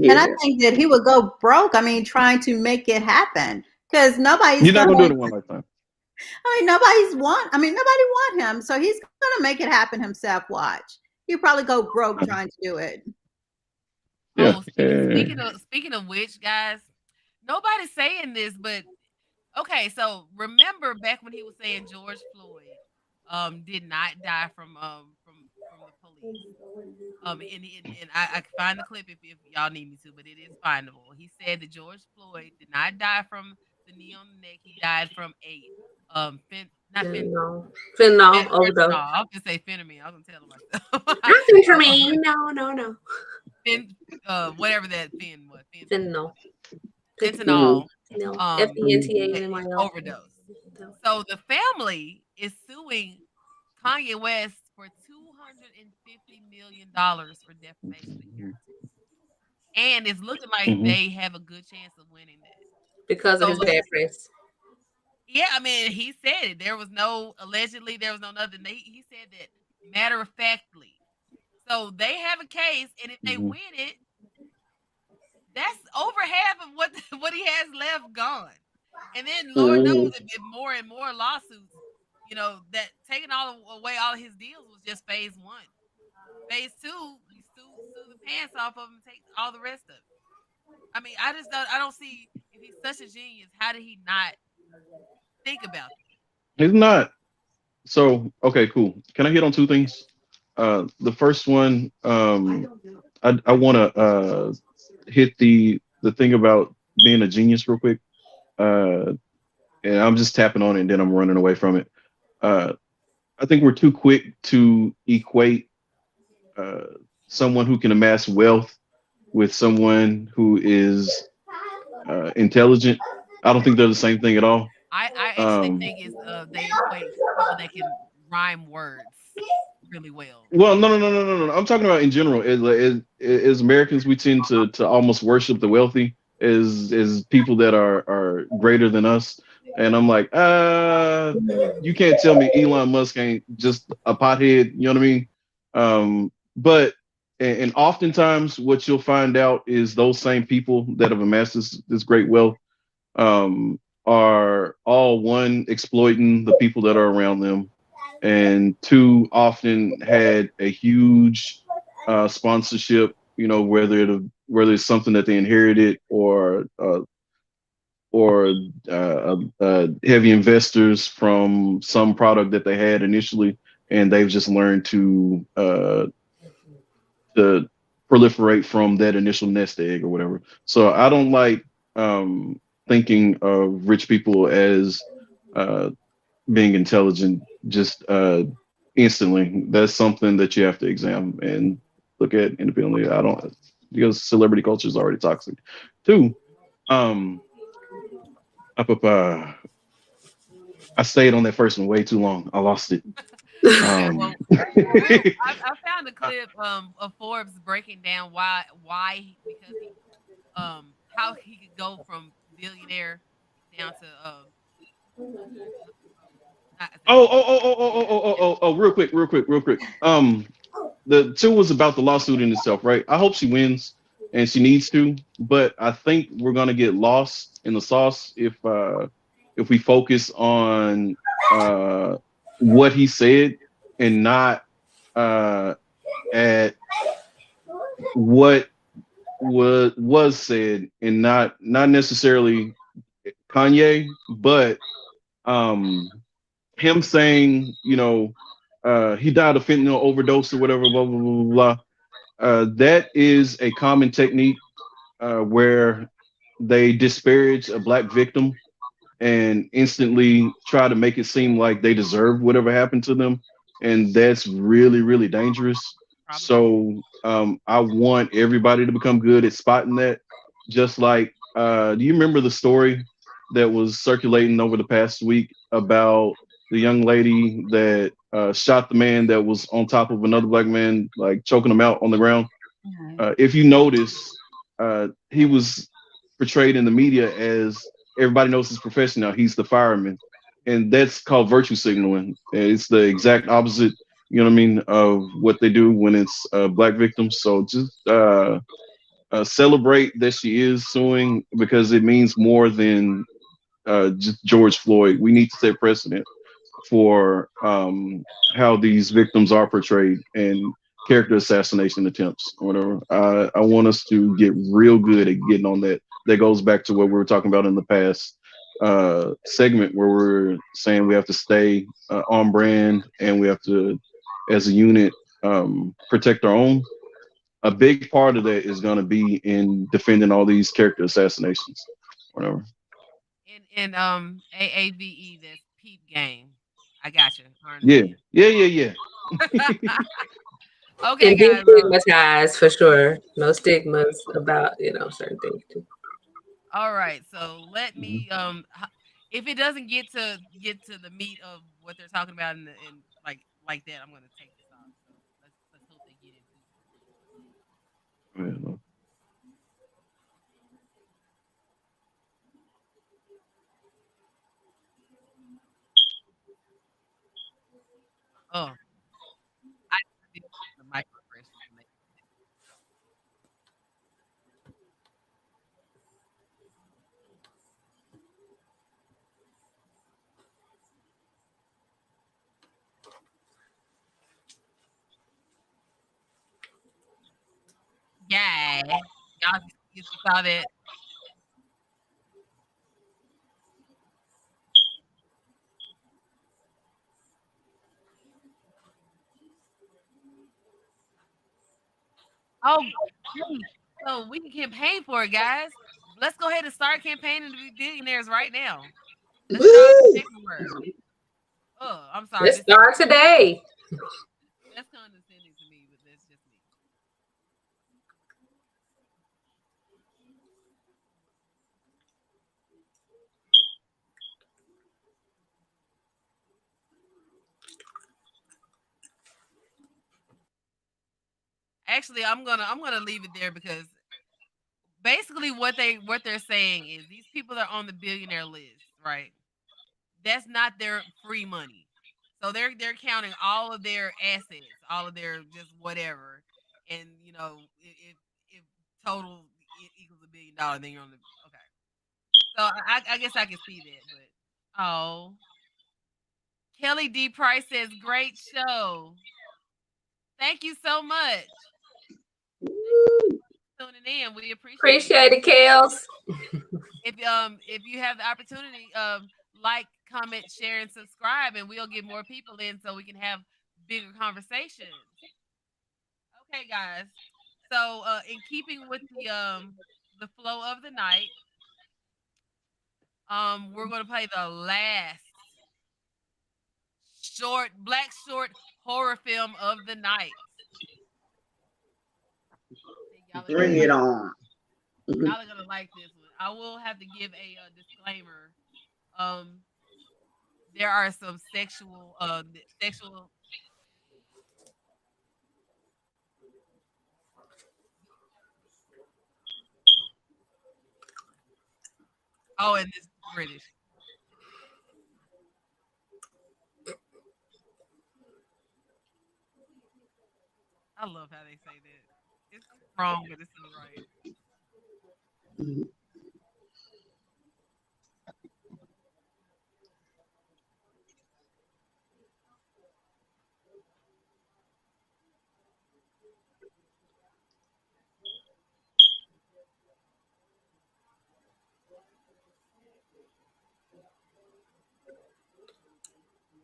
[SPEAKER 4] and I
[SPEAKER 3] Yeah.
[SPEAKER 4] think that he would go broke. I mean, trying to make it happen because nobody's
[SPEAKER 2] You're not going to do
[SPEAKER 4] gonna.
[SPEAKER 2] it in one lifetime.
[SPEAKER 4] I mean, nobody's want. I mean, nobody want him, so he's gonna make it happen himself. Watch, he'll probably go broke trying to do it.
[SPEAKER 2] Yeah.
[SPEAKER 1] Oh, speaking of which, guys, nobody's saying this, but okay. So remember back when he was saying George Floyd, did not die from the police. And I can find the clip if y'all need me to, but it is findable. He said that George Floyd did not die from the knee on the neck. He died from a not fentanyl,
[SPEAKER 5] Fentanyl, fentanyl overdose.
[SPEAKER 1] fentanyl. I was gonna say phenamine. I was gonna tell myself.
[SPEAKER 5] Nothing for
[SPEAKER 1] uh,
[SPEAKER 5] me. No, no, no.
[SPEAKER 1] whatever that fen was,
[SPEAKER 5] Fentanyl.
[SPEAKER 3] Mhm.
[SPEAKER 1] fentanyl,
[SPEAKER 5] No.
[SPEAKER 1] um,
[SPEAKER 5] FENTANYL.
[SPEAKER 1] overdose. So the family is suing Kanye West for $250 million for defamation of character, and it's looking like
[SPEAKER 2] Hmm.
[SPEAKER 1] they have a good chance of winning that.
[SPEAKER 5] Because of
[SPEAKER 1] So
[SPEAKER 5] his bad press.
[SPEAKER 1] yeah, I mean, he said it. There was no allegedly, there was no nothing. He said that matter of factly. So they have a case, and if they
[SPEAKER 2] Hmm.
[SPEAKER 1] win it, that's over half of what what he has left gone. And then Lord knows
[SPEAKER 3] Mhm.
[SPEAKER 1] if more and more lawsuits, that taking all away all his deals was just phase one. Phase two, you sue the pants off of him, take all the rest of it. I mean, I don't see if he's such a genius, how did he not think about
[SPEAKER 2] He's not. So, okay, cool. Can I hit on two things? The first one, I want to hit the thing about being a genius real quick. Uh, and I'm just tapping on it and then I'm running away from it. Uh, I think we're too quick to equate uh, someone who can amass wealth with someone who is intelligent. I don't think they're the same thing at all.
[SPEAKER 1] I actually
[SPEAKER 2] Um,
[SPEAKER 1] think it's they equate people that can rhyme words really well.
[SPEAKER 2] well, no. I'm talking about in general. As Americans, we tend to almost worship the wealthy as people that are greater than us. And I'm like, you can't tell me Elon Musk ain't just a pothead. You know what I mean? But and oftentimes what you'll find out is those same people that have amassed this great wealth are all one exploiting the people that are around them, and two often had a huge sponsorship. You know, whether it's something that they inherited or heavy investors from some product that they had initially, and they've just learned to proliferate from that initial nest egg or whatever. So I don't like thinking of rich people as uh, being intelligent just instantly. That's something that you have to examine and look at independently. I don't, because celebrity culture is already toxic. Two, um, up, up, uh, I stayed on that first one way too long. I lost it.
[SPEAKER 1] Okay,
[SPEAKER 2] Um,
[SPEAKER 1] well, I found a clip of Forbes breaking down because he how he could go from billionaire down to not I said
[SPEAKER 2] real quick, real quick, real quick. The two was about the lawsuit in itself, right? I hope she wins, and she needs to, but I think we're gonna get lost in the sauce if we focus on uh what he said and not uh at what was said, and not necessarily Kanye, but um him saying, he died of fentanyl overdose or whatever, blah blah blah blah. Blah. That is a common technique where they disparage a black victim and instantly try to make it seem like they deserve whatever happened to them, and that's really really dangerous.
[SPEAKER 1] probably.
[SPEAKER 2] So I want everybody to become good at spotting that. Just like, do you remember the story that was circulating over the past week about the young lady that shot the man that was on top of another black man, like choking him out on the ground? If you notice, he was portrayed in the media as everybody knows his profession now. He's the fireman, and that's called virtue signaling. It's the exact opposite, you know what I mean, of what they do when it's black victims. So just celebrate that she is suing, because it means more than just George Floyd. We need to set precedent for how these victims are portrayed and character assassination attempts or whatever. I want us to get real good at getting on that. That goes back to what we were talking about in the past segment, where we're saying we have to stay on brand and we have to, as a unit, protect our own. A big part of that is going to be in defending all these character assassinations, whatever.
[SPEAKER 1] In AAVE, that's peep game. I got you. I
[SPEAKER 2] Yeah,
[SPEAKER 1] understand.
[SPEAKER 2] yeah, yeah, yeah.
[SPEAKER 1] Okay,
[SPEAKER 5] And
[SPEAKER 1] guys.
[SPEAKER 5] destigmatized for sure. No stigmas about, certain things too.
[SPEAKER 1] All right. So let
[SPEAKER 2] Mhm.
[SPEAKER 1] me if it doesn't get to the meat of what they're talking about in like that, I'm gonna take this off. So let's hope they get into it.
[SPEAKER 2] Yeah.
[SPEAKER 1] Oh, I did the microaggressions to make. Yeah. Y'all you saw that. Oh, hey, so we can campaign for it, guys. Let's go ahead and start campaigning to be billionaires right now. Let's get all this
[SPEAKER 3] Woo!
[SPEAKER 1] paperwork. Oh, I'm sorry.
[SPEAKER 5] Let's
[SPEAKER 1] This is
[SPEAKER 5] start today.
[SPEAKER 1] that's condescending to me, but that's just me. Actually, I'm gonna leave it there because basically what they're saying is these people are on the billionaire list, right? that's not their free money. So they're counting all of their assets, all of their just whatever, and if total equals $1 billion, then you're on the okay. So I guess I can see that, but oh, Kelly D Price says great show. Thank you so much. Tuning in, we appreciate it.
[SPEAKER 5] Appreciate it, Kels.
[SPEAKER 1] If you have the opportunity, like, comment, share, and subscribe, and we'll get more people in so we can have bigger conversations. Okay, guys. So, in keeping with the flow of the night, we're gonna play the last black short horror film of the night.
[SPEAKER 3] Bring it on.
[SPEAKER 1] Y'all are gonna like this one. I will have to give a disclaimer. Um, there are some sexual. Oh, and it's British. I love how they say that. It's wrong, but it's so right.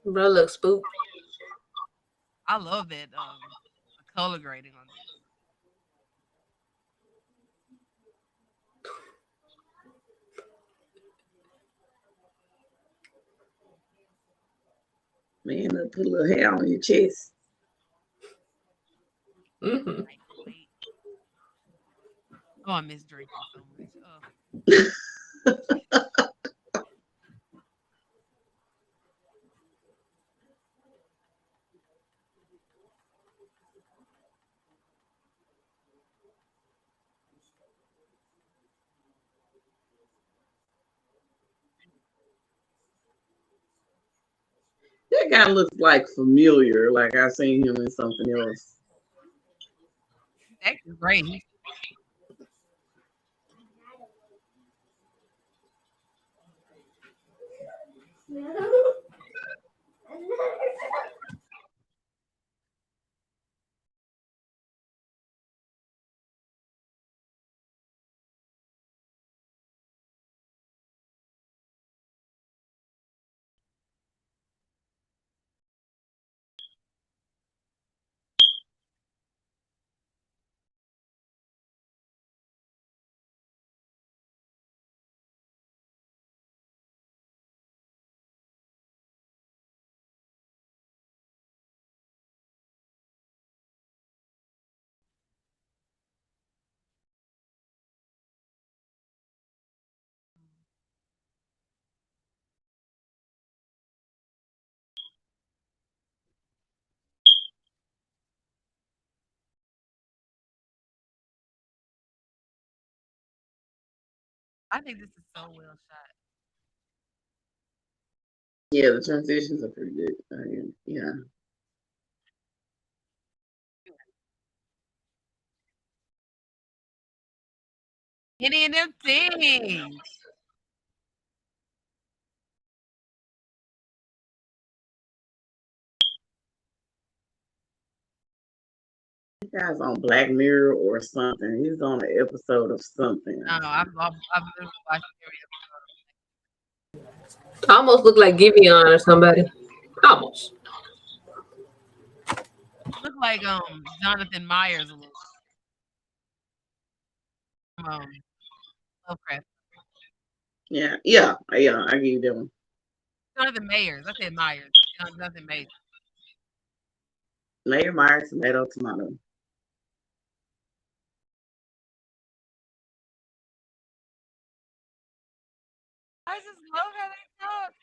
[SPEAKER 5] Bro, look spooked.
[SPEAKER 1] I love that the color grading on this.
[SPEAKER 3] Man, put a little hair on your chest.
[SPEAKER 5] Mm-hmm.
[SPEAKER 1] Wait. Oh, I miss drinking so much.
[SPEAKER 3] That guy looks like familiar. Like I seen him in something else.
[SPEAKER 1] That's great. I think this is so well shot.
[SPEAKER 3] Yeah, the transitions are pretty good. Yeah.
[SPEAKER 1] Any of them things.
[SPEAKER 3] That guy's on Black Mirror or something. He's on an episode of something.
[SPEAKER 1] No, I've been watching every
[SPEAKER 5] Almost look like Giveon or somebody. Almost.
[SPEAKER 1] episode. Look like Jonathan Myers a little. Lovecraft.
[SPEAKER 3] Yeah. I give you that one.
[SPEAKER 1] Jonathan Mayers. I said Myers. Jonathan Mayers.
[SPEAKER 3] Mayor Myers, tomato.
[SPEAKER 1] I just love how they talk.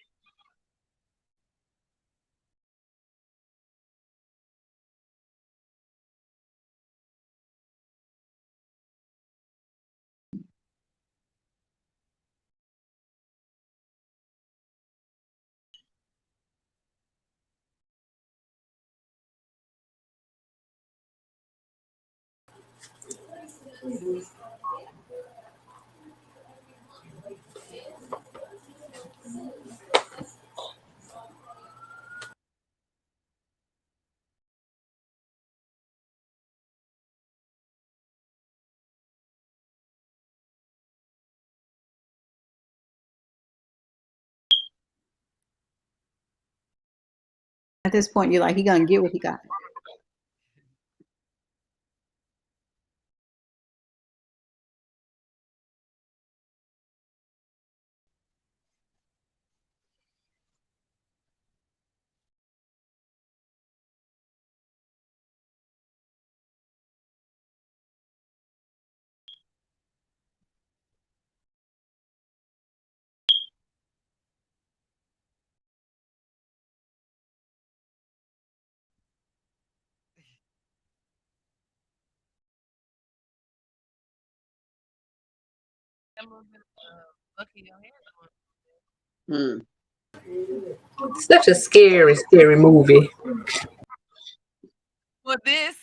[SPEAKER 4] At this point, you're like, he gonna get what he got.
[SPEAKER 1] A little bit of lucky your hair
[SPEAKER 3] Hmm.
[SPEAKER 5] Such a scary, scary movie.
[SPEAKER 1] for this.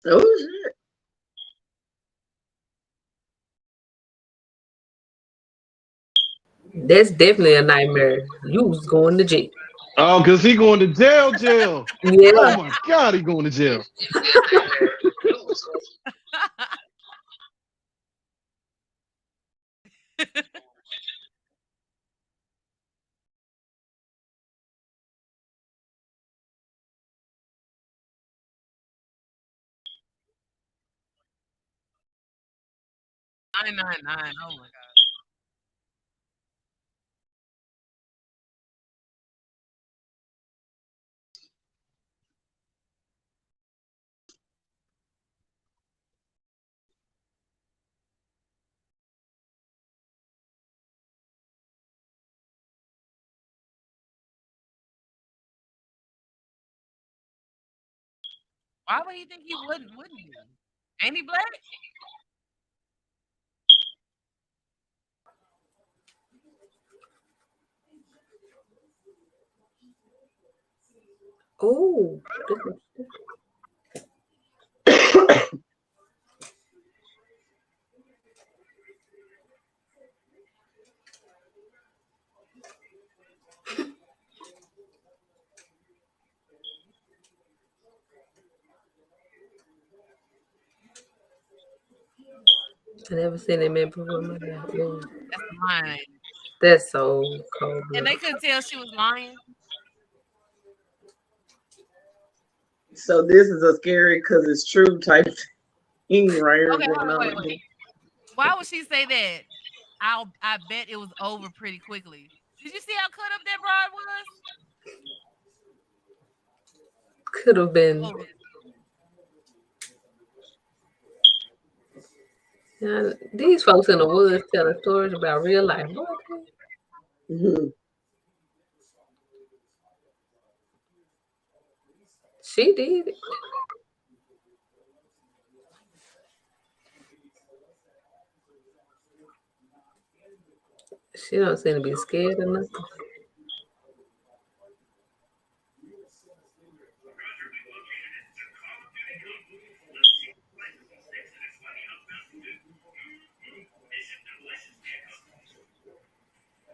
[SPEAKER 3] Oh shit.
[SPEAKER 5] That's definitely a nightmare. You was going to jail.
[SPEAKER 2] Oh, because he going to jail. Oh
[SPEAKER 5] Yeah.
[SPEAKER 2] my God, he going to jail.
[SPEAKER 1] Nine nine nine. Oh my god. Why would he think he wouldn't be? Ain't he black?
[SPEAKER 5] Oh, I never seen that man before. My God. Lord.
[SPEAKER 1] That's the line.
[SPEAKER 5] That's so cold
[SPEAKER 1] And they
[SPEAKER 5] blooded.
[SPEAKER 1] couldn't tell she was lying.
[SPEAKER 3] So this is a scary because it's true type thing right here
[SPEAKER 1] Okay,
[SPEAKER 3] going
[SPEAKER 1] wait.
[SPEAKER 3] on.
[SPEAKER 1] Why would she say that? I bet it was over pretty quickly. Did you see how cut up that broad was?
[SPEAKER 5] Could have been.
[SPEAKER 1] Oh,
[SPEAKER 5] Yeah, these folks in the woods telling stories about real life. Boy,
[SPEAKER 3] Mhm.
[SPEAKER 5] she did it. She don't seem to be scared or nothing.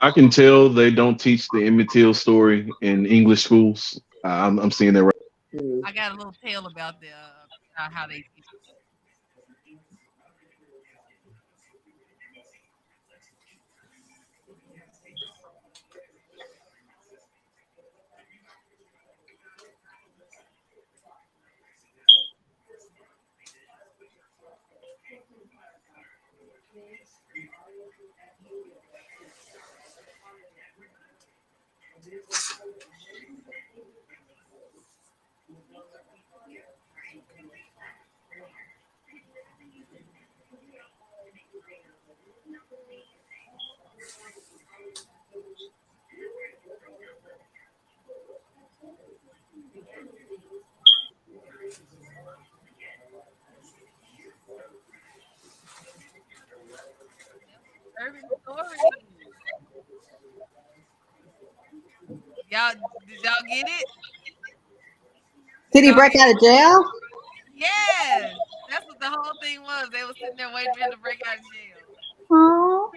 [SPEAKER 2] I can tell they don't teach the Emmett Till story in English schools. I'm seeing that right.
[SPEAKER 3] Mhm.
[SPEAKER 1] I got a little tale about the how they teach. Y'all, did y'all get it?
[SPEAKER 4] Did he
[SPEAKER 1] Y'all
[SPEAKER 4] break
[SPEAKER 1] get
[SPEAKER 4] out
[SPEAKER 1] it?
[SPEAKER 4] of jail?
[SPEAKER 1] Yes. That's what the whole thing was. They were sitting there waiting for him to break out of jail.
[SPEAKER 4] Oh.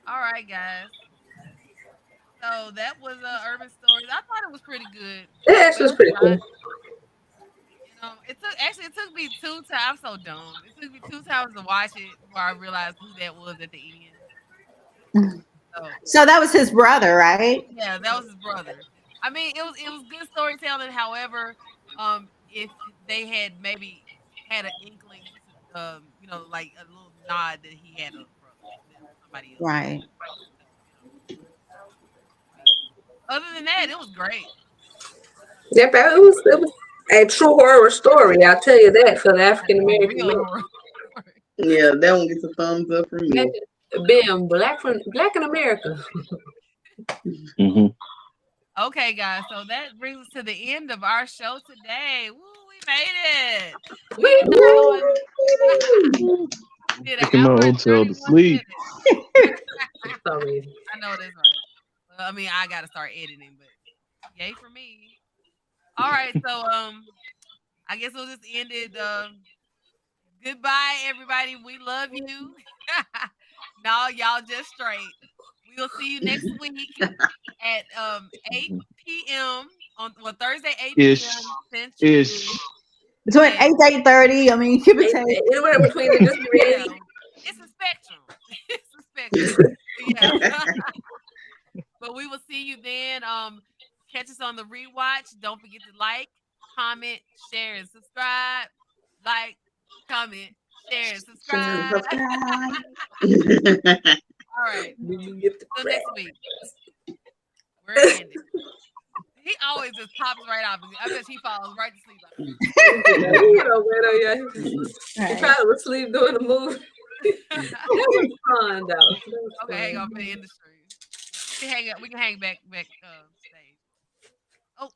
[SPEAKER 1] All right, guys. So that was Urban Stories. I thought it was pretty good,
[SPEAKER 5] Yeah, it's
[SPEAKER 1] but it
[SPEAKER 5] just
[SPEAKER 1] was
[SPEAKER 5] pretty
[SPEAKER 1] fun.
[SPEAKER 5] cool.
[SPEAKER 1] It took me 2 times. I'm so dumb. It took me 2 times to watch it before I realized who that was at the end. So
[SPEAKER 4] So that was his brother, right?
[SPEAKER 1] yeah, that was his brother. I mean, it was good storytelling. However, if they had maybe had an inkling to, like a little nod that he had a brother than somebody else.
[SPEAKER 4] Right.
[SPEAKER 1] So, but other than that, it was great.
[SPEAKER 5] Yep, it was a true horror story. I'll tell you that for the
[SPEAKER 1] Like
[SPEAKER 5] African
[SPEAKER 1] a
[SPEAKER 5] American
[SPEAKER 1] real
[SPEAKER 5] man.
[SPEAKER 1] horror.
[SPEAKER 3] Yeah, that one gets a thumbs up from me.
[SPEAKER 5] Imagine being black in America.
[SPEAKER 2] Mm-hmm.
[SPEAKER 1] Okay, guys. So that brings us to the end of our show today. Woo, we made it. We hit the hour. Did an
[SPEAKER 2] Taking my
[SPEAKER 1] hour and
[SPEAKER 2] hotel to
[SPEAKER 1] 31
[SPEAKER 2] sleep.
[SPEAKER 1] minutes.
[SPEAKER 5] Sorry.
[SPEAKER 1] I know that's right. Well, I mean, I gotta start editing, but yay for me. All right, so I guess we'll just end it. Goodbye, everybody. We love you. No, y'all just straight. We'll see you next week at 8 p.m. on Thursday 8
[SPEAKER 2] Ish.
[SPEAKER 1] p.m. Central.
[SPEAKER 2] Ish.
[SPEAKER 4] Between
[SPEAKER 1] And
[SPEAKER 4] 8 to 8:30. I mean, give or take.
[SPEAKER 5] Anywhere between it, just be
[SPEAKER 1] yeah,
[SPEAKER 5] ready.
[SPEAKER 1] it's a spectrum. It's a spectrum. Yeah. But we will see you then. Catch us on the rewatch. Don't forget to like, comment, share, and subscribe. Like, comment, share, and
[SPEAKER 3] Share and
[SPEAKER 1] subscribe.
[SPEAKER 3] subscribe.
[SPEAKER 1] All right.
[SPEAKER 5] Get the
[SPEAKER 1] Till
[SPEAKER 5] crap.
[SPEAKER 1] next week. We're ending. He always just pops right off. I bet he falls right to sleep.
[SPEAKER 5] You know, yeah. He
[SPEAKER 4] Right.
[SPEAKER 5] probably was asleep doing the movie. That was fun, though. That was
[SPEAKER 1] Okay, hang on
[SPEAKER 5] fun.
[SPEAKER 1] for the industry. We can hang up. We can hang back. Stay.